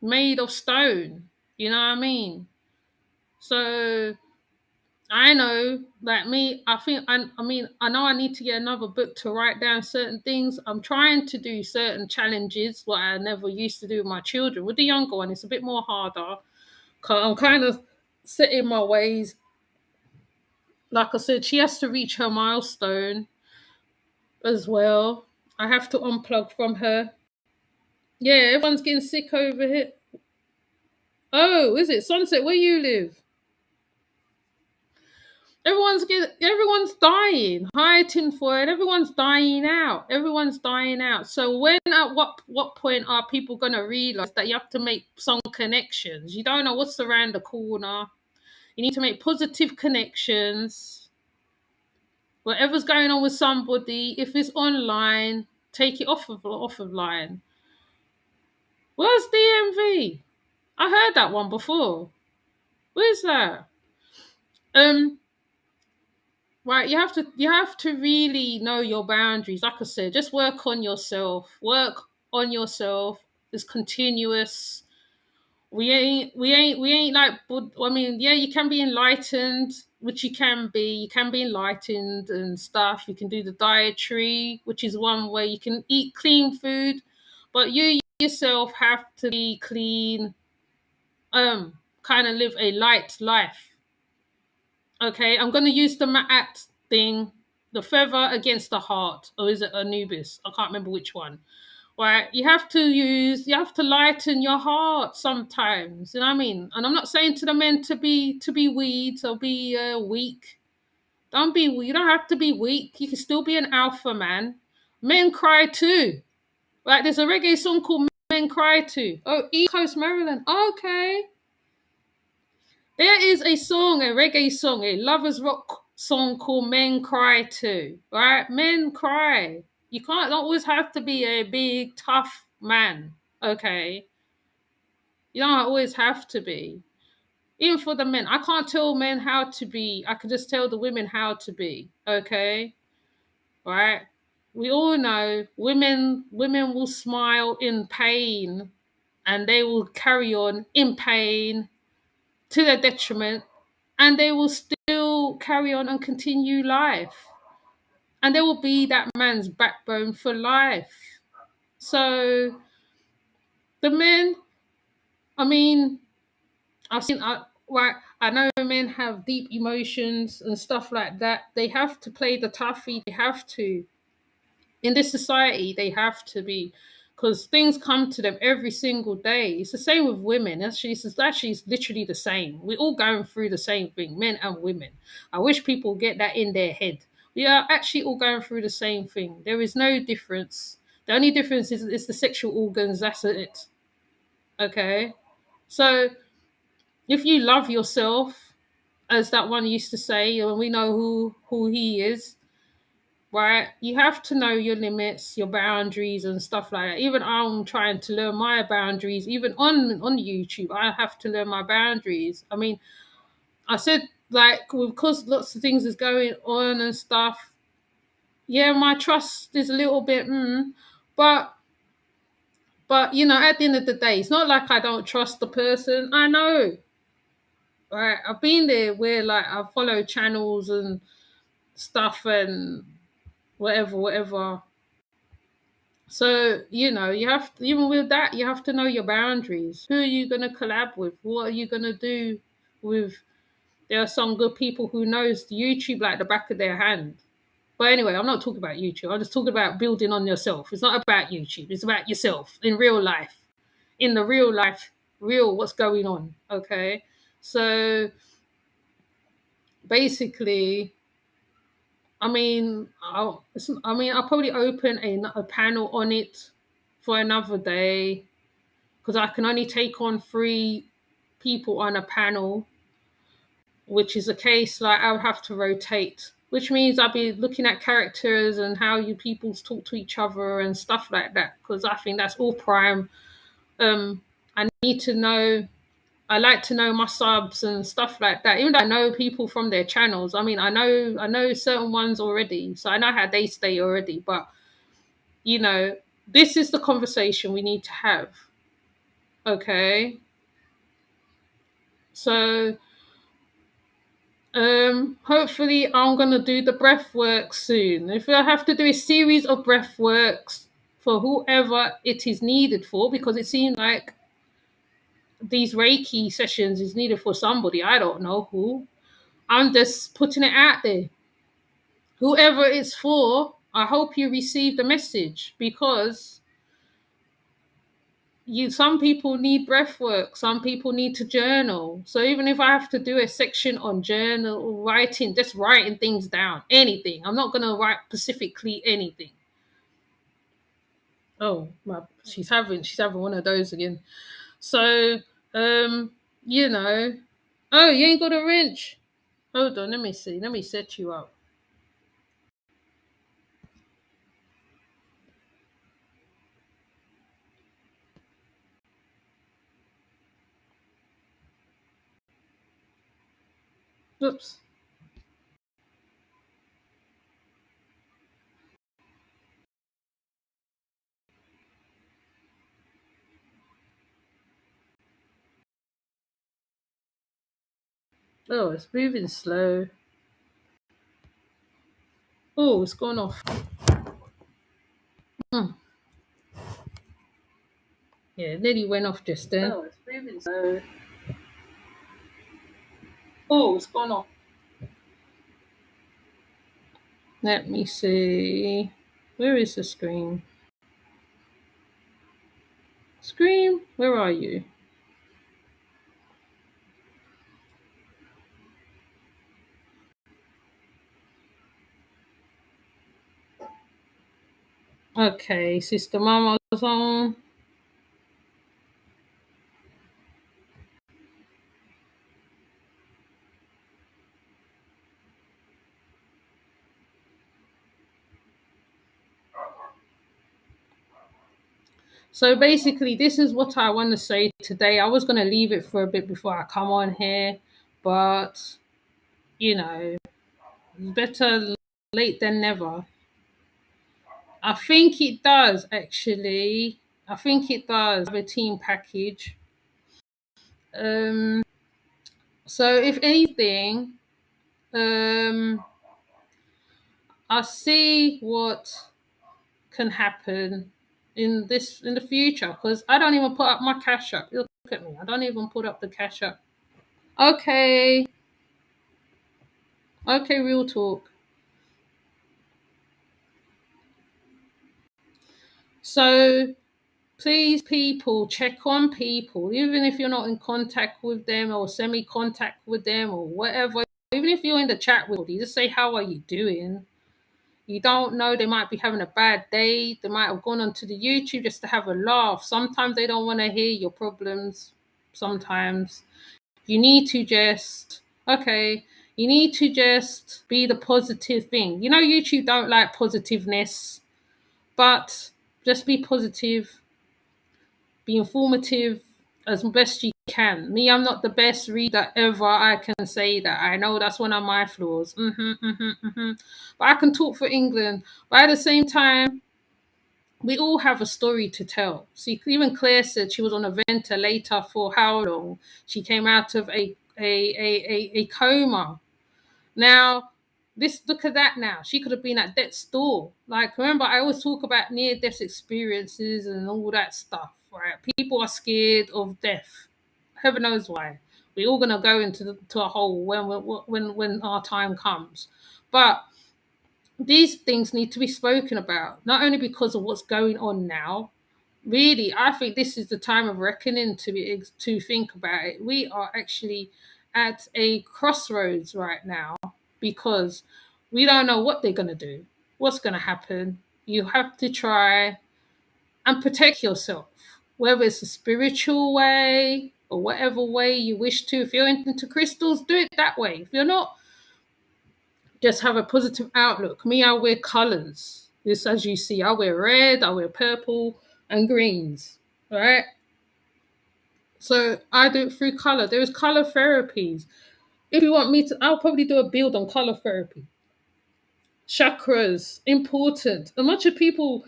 made of stone. You know what I mean? So I know, like me, I know I need to get another book to write down certain things. I'm trying to do certain challenges, what I never used to do with my children. With the younger one, it's a bit more harder. I'm kind of set in my ways. Like I said, she has to reach her milestone as well. I have to unplug from her. Yeah, everyone's getting sick over here. Oh, is it Sunset? Where you live? Everyone's dying. Hi, tinfoil. Everyone's dying out. Everyone's dying out. So when at what point are people gonna realize that you have to make some connections? You don't know what's around the corner. You need to make positive connections. Whatever's going on with somebody, if it's online, take it off of line. Where's DMV? I heard that one before. Where's that? Um, Right, you have to really know your boundaries. Like I said, just work on yourself. Work on yourself. It's continuous. We ain't like I mean, yeah, you can be enlightened, which you can be. You can be enlightened and stuff. You can do the dietary, which is one way you can eat clean food, but you yourself have to be clean, kind of live a light life. Okay, I'm going to use the Ma'at thing, the feather against the heart, or is it Anubis? I can't remember which one. Right, you have to lighten your heart sometimes. You know what I mean? And I'm not saying to the men to be weeds or be weak. Don't be. You don't have to be weak. You can still be an alpha man. Men cry too. Right, there's a reggae song called "Men Cry Too." Oh, East Coast Maryland. Okay. There is a song, a reggae song, a lovers rock song called Men Cry Too. Right? Men cry. You can't always have to be a big, tough man. Okay? You don't always have to be. Even for the men. I can't tell men how to be. I can just tell the women how to be. Okay? Right? We all know women will smile in pain and they will carry on in pain to their detriment, and they will still carry on and continue life. And they will be that man's backbone for life. So the men, I mean, I've seen, right, I know men have deep emotions and stuff like that. They have to play the toughie. They have to. In this society, they have to be, because things come to them every single day. It's the same with women. It's literally the same. We're all going through the same thing, men and women. I wish people get that in their head. We are actually all going through the same thing. There is no difference. The only difference is the sexual organs. That's it. Okay. So if you love yourself, as that one used to say, and we know who he is, right? You have to know your limits, your boundaries, and stuff like that. Even I'm trying to learn my boundaries. Even on YouTube, I have to learn my boundaries. I mean, I said like because lots of things is going on and stuff. Yeah, my trust is a little bit, but at the end of the day, it's not like I don't trust the person. I know, right? I've been there where like I follow channels and stuff and whatever. So you have to, even with that, you have to know your boundaries. Who are you going to collab with? What are you going to do with? There are some good people who knows YouTube like the back of their hand. But anyway, I'm not talking about YouTube. I'm just talking about building on yourself. It's not about YouTube. It's about yourself in real life. In the real life, real what's going on. Okay. So basically, I'll probably open a panel on it for another day because I can only take on three people on a panel, which is a case like I would have to rotate, which means I'll be looking at characters and how you people talk to each other and stuff like that. Because I think that's all prime. I need to know. I like to know my subs and stuff like that. Even though I know people from their channels, I know certain ones already, so I know how they stay already. But you know, this is the conversation we need to have. Okay, so hopefully I'm gonna do the breath work soon. If I have to do a series of breath works for whoever it is needed for, because it seems like these Reiki sessions is needed for somebody. I don't know who. I'm just putting it out there. Whoever it's for, I hope you receive the message because some people need breath work, some people need to journal. So even if I have to do a section on journal writing, just writing things down, anything. I'm not gonna write specifically anything. Oh, she's having one of those again. So um, you know, oh, you ain't got a wrench. Hold on, let me see. Let me set you up. Oops. Oh, it's moving slow. Oh, it's gone off. Hmm. Yeah, it nearly went off just then. Oh, it's moving slow. Oh, it's gone off. Let me see. Where is the screen? Screen, where are you? Okay, Sister Mama's on. So basically, this is what I want to say today. I was going to leave it for a bit before I come on here, but you know, better late than never. I think it does actually. I think it does have a team package. Um, so if anything, um, I see what can happen in the future because I don't even put up my cash up. Look at me. I don't even put up the cash up. Okay. Okay, real talk. So please people check on people, even if you're not in contact with them or semi contact with them or whatever. Even if you're in the chat with you, just say how are you doing? You don't know, they might be having a bad day. They might have gone onto the YouTube just to have a laugh. Sometimes they don't want to hear your problems. Sometimes you need to just, okay, you need to just be the positive thing. YouTube don't like positiveness, but just be positive, be informative. as best you can. Me, I'm not the best reader ever. I can say that. I know that's one of my flaws. But I can talk for England. But at the same time, we all have a story to tell. See, even Claire said she was on a ventilator for how long? She came out of a coma. Now, this look at that now. She could have been at death's door. Like, remember, I always talk about near death experiences and all that stuff, right? People are scared of death. Heaven knows why. We're all gonna go to a hole when our time comes. But these things need to be spoken about, not only because of what's going on now. Really, I think this is the time of reckoning to think about it. We are actually at a crossroads right now because we don't know what they're going to do, what's going to happen. You have to try and protect yourself, whether it's a spiritual way or whatever way you wish to. If you're into crystals, do it that way. If you're not, just have a positive outlook. Me, I wear colors. This, as you see, I wear red, I wear purple and greens, right? So I do it through color. There is color therapies. If you want me to, I'll probably do a build on color therapy. Chakras, important. A bunch of people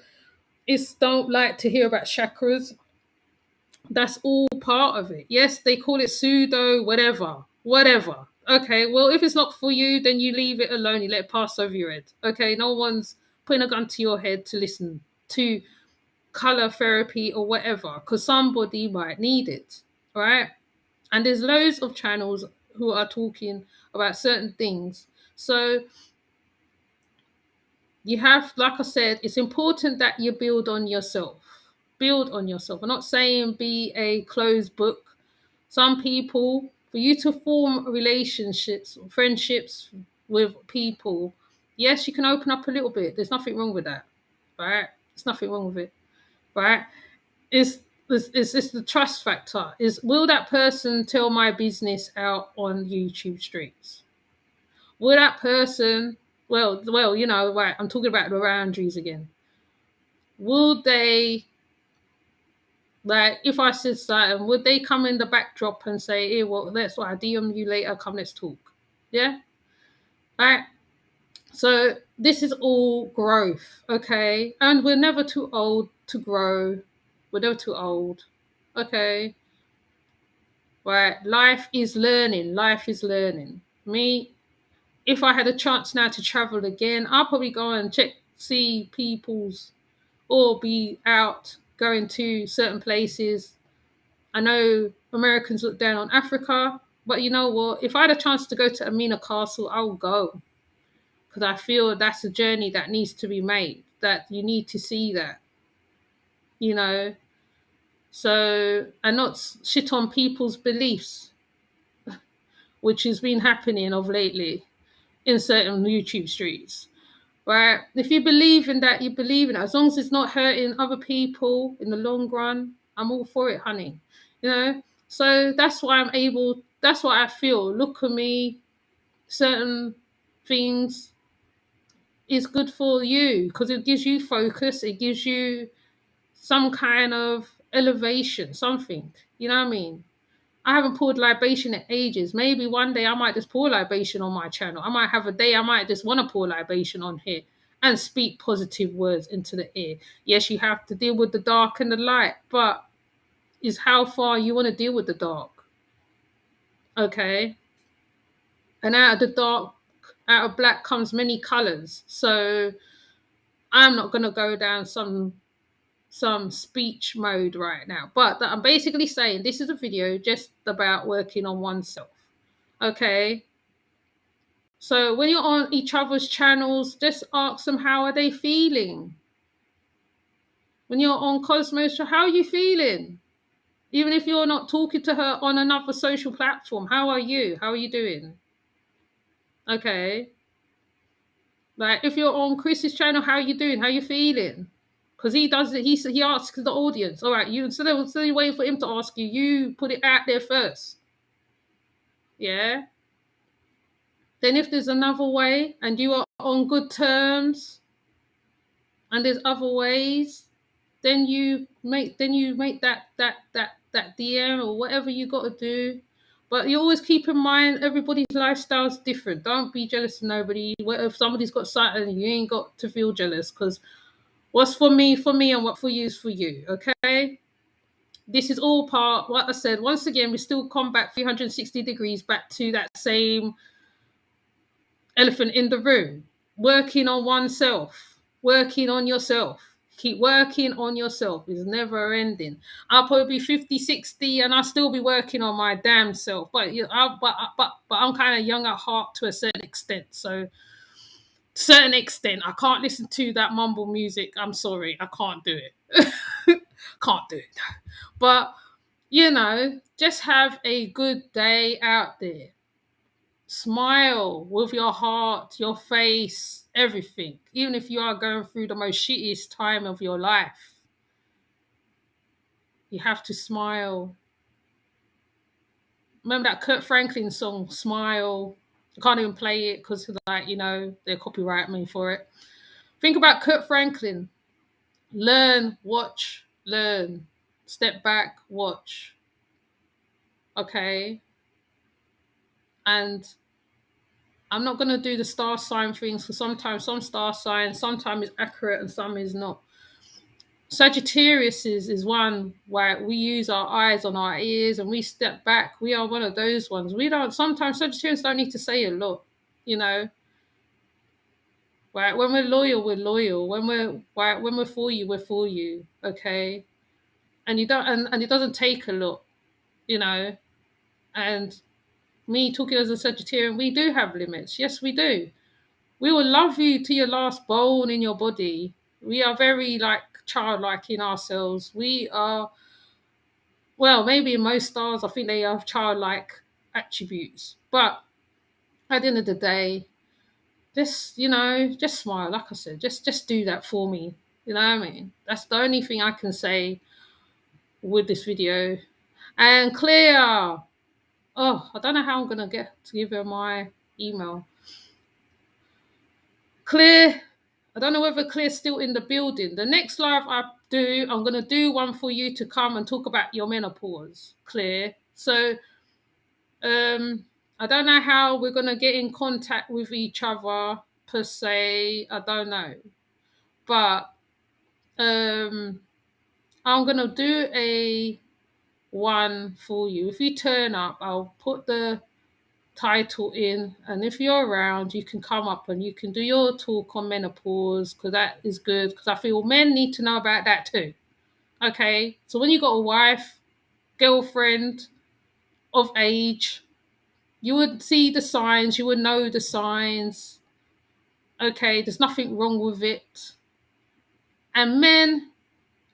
is don't like to hear about chakras. That's all part of it. Yes, they call it pseudo, whatever. Okay, well, if it's not for you, then you leave it alone. You let it pass over your head. Okay, no one's putting a gun to your head to listen to color therapy or whatever, because somebody might need it, right? And there's loads of channels who are talking about certain things. So you have, like I said, it's important that you build on yourself. Build on yourself. I'm not saying be a closed book. Some people, for you to form relationships, friendships with people, yes, you can open up a little bit. There's nothing wrong with that, right? There's nothing wrong with it, right? It's the trust factor. Is, will that person tell my business out on YouTube streets? Will that person, you know, right, I'm talking about the boundaries again. Will they, like, if I said something, would they come in the backdrop and say, hey, well, that's why I DM you later, come, let's talk? Yeah? Right? So this is all growth, okay? And we're never too old to grow. We're never too old, okay? Right? Life is learning. Life is learning. Me, if I had a chance now to travel again, I'll probably go and see people's, or be out going to certain places. I know Americans look down on Africa, but you know what? If I had a chance to go to Amina Castle, I will go, because I feel that's a journey that needs to be made. That you need to see that, you know. So, and not shit on people's beliefs, which has been happening of lately in certain YouTube streets. Right? If you believe in that, you believe in it. As long as it's not hurting other people in the long run, I'm all for it, honey. You know? So that's why I'm able, that's what I feel. Look at me, certain things is good for you because it gives you focus, it gives you some kind of elevation, something. You know what I mean? I haven't poured libation in ages. Maybe one day I might just pour libation on my channel. I might have a day I might just want to pour libation on here and speak positive words into the air. Yes, you have to deal with the dark and the light, but is how far you want to deal with the dark. Okay? And out of the dark, out of black comes many colors. So I'm not going to go down some speech mode right now. But I'm basically saying this is a video just about working on oneself. Okay? So when you're on each other's channels, just ask them how are they feeling. When you're on Cosmos, how are you feeling? Even if you're not talking to her on another social platform, how are you? How are you doing? Okay. Like if you're on Chris's channel, how are you doing? How are you feeling? Because he does it. He asks the audience. All right, you instead of waiting for him to ask you, you put it out there first. Yeah. Then if there's another way and you are on good terms, and there's other ways, then you make that that DM or whatever you got to do. But you always keep in mind everybody's lifestyle is different. Don't be jealous of nobody. If somebody's got something, you ain't got to feel jealous, because what's for me, and what for you is for you. Okay. This is all part, what I said. Once again, we still come back 360 degrees back to that same elephant in the room. Working on oneself, working on yourself. Keep working on yourself. It's never ending. I'll probably be 50, 60, and I'll still be working on my damn self. But but I'm kind of young at heart to a certain extent. So, certain extent, I can't listen to that mumble music. I'm sorry, I can't do it. Can't do it. But just have a good day out there. Smile with your heart, your face, everything. Even if you are going through the most shittiest time of your life, you have to smile. Remember that Kurt Franklin song, Smile? I can't even play it because, they copyright me for it. Think about Kurt Franklin. Learn, watch, learn. Step back, watch. Okay? And I'm not going to do the star sign things, because sometimes some star signs, sometimes it's accurate and some is not. Sagittarius is one where we use our eyes on our ears and we step back. We are one of those ones. We don't, sometimes Sagittarius don't need to say a lot, you know. Right? When we're loyal, we're loyal. When we're for you, we're for you. Okay. And you don't and it doesn't take a lot, you know. And me talking as a Sagittarian, we do have limits. Yes, we do. We will love you to your last bone in your body. We are very childlike in ourselves. We are, well, maybe in most stars, I think they have childlike attributes. But at the end of the day, just smile. Like I said, just do that for me. You know what I mean? That's the only thing I can say with this video. And Claire, oh, I don't know how I'm gonna get to give her my email. Claire, I don't know whether Claire's still in the building. The next live I do, I'm going to do one for you to come and talk about your menopause, Claire. So, I don't know how we're going to get in contact with each other per se. I don't know. But I'm going to do a one for you. If you turn up, I'll put the title in, and if you're around, you can come up and you can do your talk on menopause, because that is good, because I feel men need to know about that too. Okay, so when you got a wife, girlfriend of age, you would see the signs, you would know the signs. Okay, there's nothing wrong with it. And men,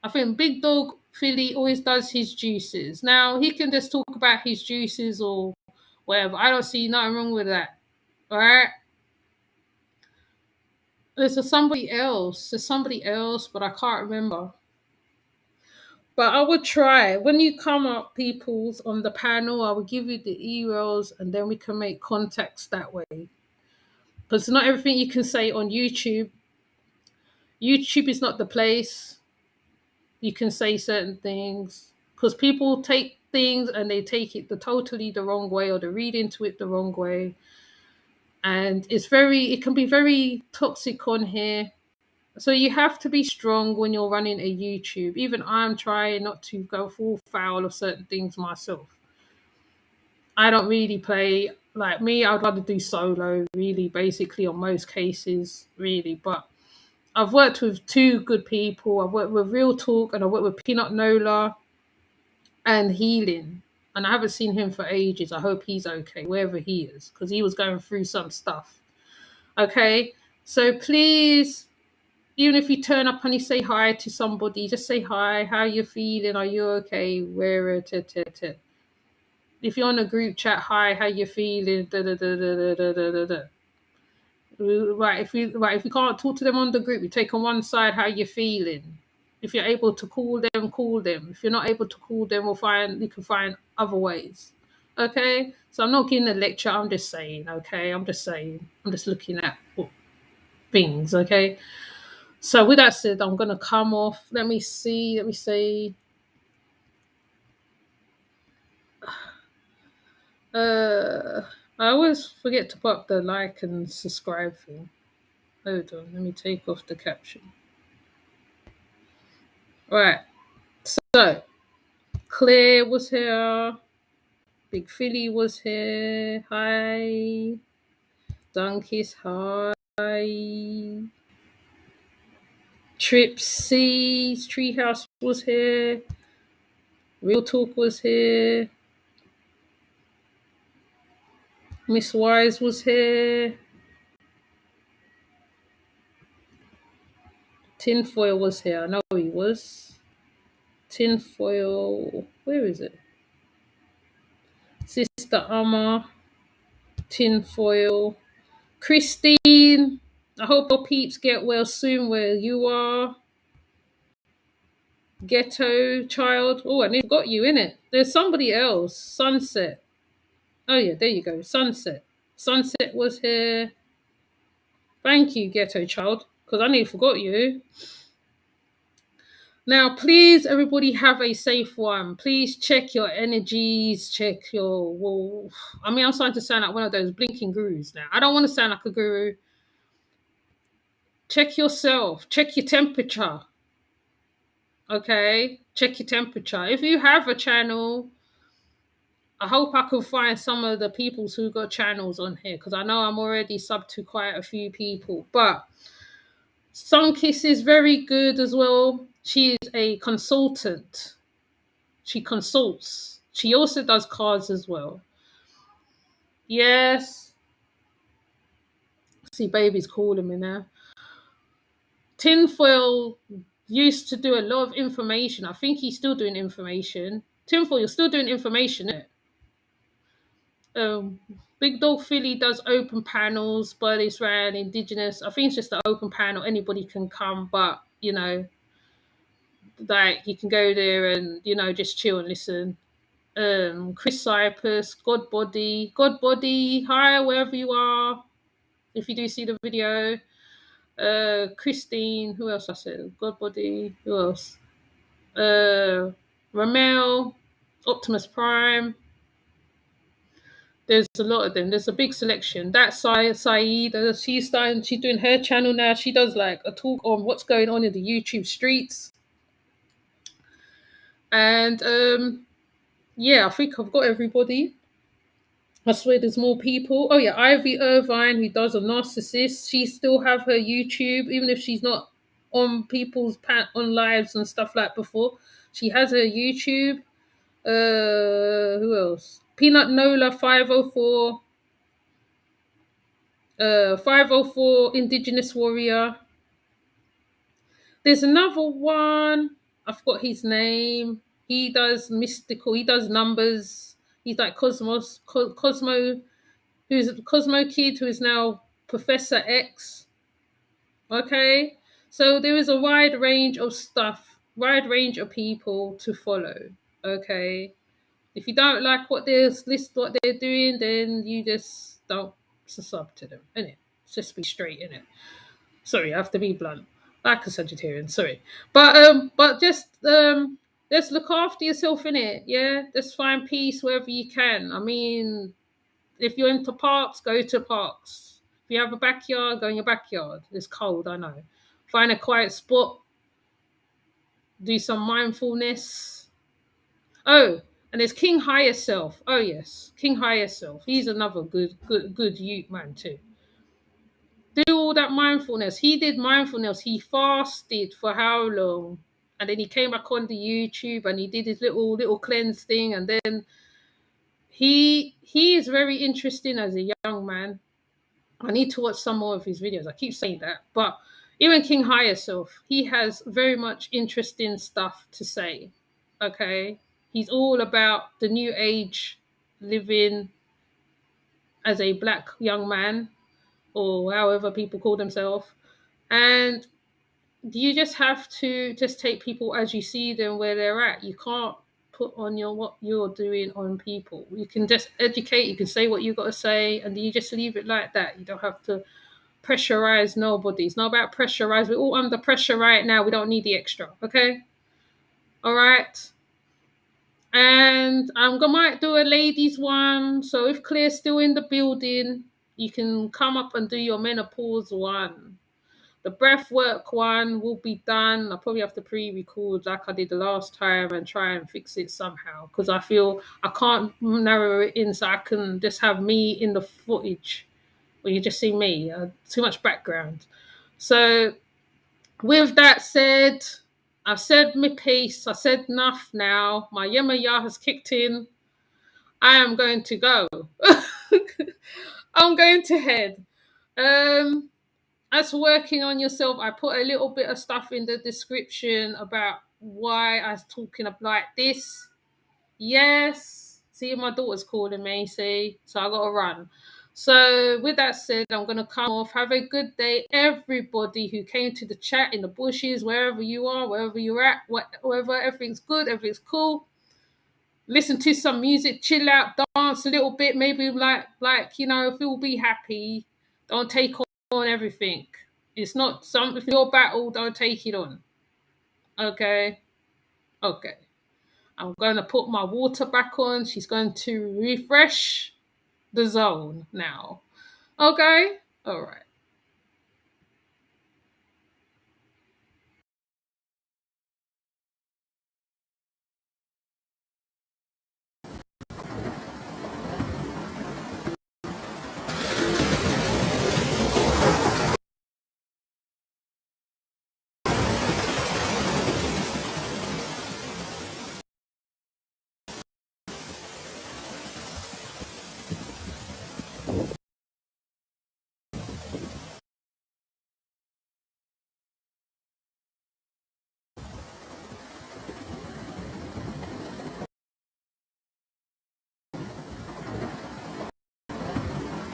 I think Big Dog Philly always does his juices. Now he can just talk about his juices or whatever. I don't see nothing wrong with that. All right. There's somebody else. There's somebody else, but I can't remember. But I would try. When you come up, peoples, on the panel, I will give you the emails and then we can make contacts that way. Because not everything you can say on YouTube. YouTube is not the place you can say certain things. Because people take things and they take it totally the wrong way, or they read into it the wrong way. And it can be very toxic on here. So you have to be strong when you're running a YouTube. Even I'm trying not to go full foul of certain things myself. I don't really play, like me, I'd rather do solo, really, basically, on most cases, really. But I've worked with two good people. I've worked with Real Talk and I worked with Peanut Nola and Healing. And I haven't seen him for ages. I hope he's okay, wherever he is, because he was going through some stuff. Okay? So please, even if you turn up and you say hi to somebody, just say hi. How you feeling? Are you okay? Where? If you're on a group chat, hi. How you feeling? Da, da, da, da, da, da, da, da. Right. If you can't talk to them on the group, you take on one side. How you feeling? If you're able to call them, call them. If you're not able to call them, you can find other ways. Okay. So I'm not giving a lecture. I'm just saying. Okay. I'm just saying. I'm just looking at things. Okay. So with that said, I'm going to come off. Let me see. Uh, I always forget to put up the like and subscribe thing. Hold on, let me take off the caption. Right, so Claire was here, Big Philly was here. Hi, Dunkis. Hi, Tripsy's Treehouse was here. Real Talk was here. Miss Wise was here. Tinfoil was here. I know he was. Tinfoil. Where is it? Sister Amma. Tinfoil. Christine. I hope your peeps get well soon where you are. Ghetto Child. Oh, I nearly got you in it. There's somebody else. Sunset. Oh, yeah, there you go. Sunset. Sunset was here. Thank you, Ghetto Child, because I nearly forgot you. Now, please, everybody, have a safe one. Please check your energies, check your. Well, I mean, I'm starting to sound like one of those blinking gurus now. I don't want to sound like a guru. Check yourself, check your temperature. Okay, check your temperature. If you have a channel, I hope I can find some of the people who got channels on here because I know I'm already sub to quite a few people. But Sunkiss is very good as well. She is a consultant. She consults. She also does cards as well. Yes. See, baby's calling me now. Tinfoil used to do a lot of information. I think he's still doing information. Tinfoil, you're still doing information, isn't it? Big Dog Philly does open panels, but it's around Indigenous. I think it's just an open panel. Anybody can come, but like you can go there and just chill and listen. Chris Cypress, Godbody, hi wherever you are. If you do see the video, Christine, who else I said? Godbody, who else? Ramel, Optimus Prime. There's a lot of them. There's a big selection. That Saeed, she's doing her channel now. She does like a talk on what's going on in the YouTube streets. And yeah, I think I've got everybody. I swear there's more people. Oh yeah, Ivy Irvine, who does a narcissist. She still have her YouTube, even if she's not on people's on lives and stuff like before. She has her YouTube. Who else? Peanut Nola 504. 504 Indigenous Warrior. There's another one. I forgot his name. He does mystical. He does numbers. He's like Cosmo, who's Cosmo Kid, who is now Professor X. Okay, so there is a wide range of stuff, wide range of people to follow. Okay, if you don't like what they're doing, then you just don't sub to them. Innit? Just be straight in it. Sorry, I have to be blunt. Like a Sagittarian, sorry. But just look after yourself in it, yeah? Just find peace wherever you can. I mean, if you're into parks, go to parks. If you have a backyard, go in your backyard. It's cold, I know. Find a quiet spot, do some mindfulness. Oh, and there's King Higher Self. Oh yes, King Higher Self. He's another good youth man too. Do all that mindfulness. He did mindfulness. He fasted for how long? And then he came back on the YouTube and he did his little cleanse thing. And then he is very interesting as a young man. I need to watch some more of his videos. I keep saying that. But even King Higher Self, he has very much interesting stuff to say. Okay. He's all about the new age living as a black young man, or however people call themselves. And you just have to just take people as you see them where they're at. You can't put on what you're doing on people. You can just educate, you can say what you got to say, and you just leave it like that. You don't have to pressurize nobody. It's not about pressurize. We're all under pressure right now. We don't need the extra. Okay? All right? And might do a ladies one. So if Claire's still in the building, you can come up and do your menopause one. The breath work one will be done. I probably have to pre-record like I did the last time and try and fix it somehow because I feel I can't narrow it in so I can just have me in the footage where you just see me. Too much background. So with that said, I've said my piece. I said enough now. My yamaya has kicked in. I am going to go. I'm going to head. Um, as working on yourself, I put a little bit of stuff in the description about why I was talking about like this. Yes. See, my daughter's calling me, see? So I gotta run. So with that said, I'm gonna come off. Have a good day, everybody who came to the chat in the bushes, wherever you are, wherever you're at, whatever, everything's good, everything's cool. Listen to some music, chill out, dance a little bit, maybe feel be happy. Don't take on everything. It's not some if your battle, don't take it on. Okay? Okay. I'm going to put my water back on. She's going to refresh the zone now. Okay? All right.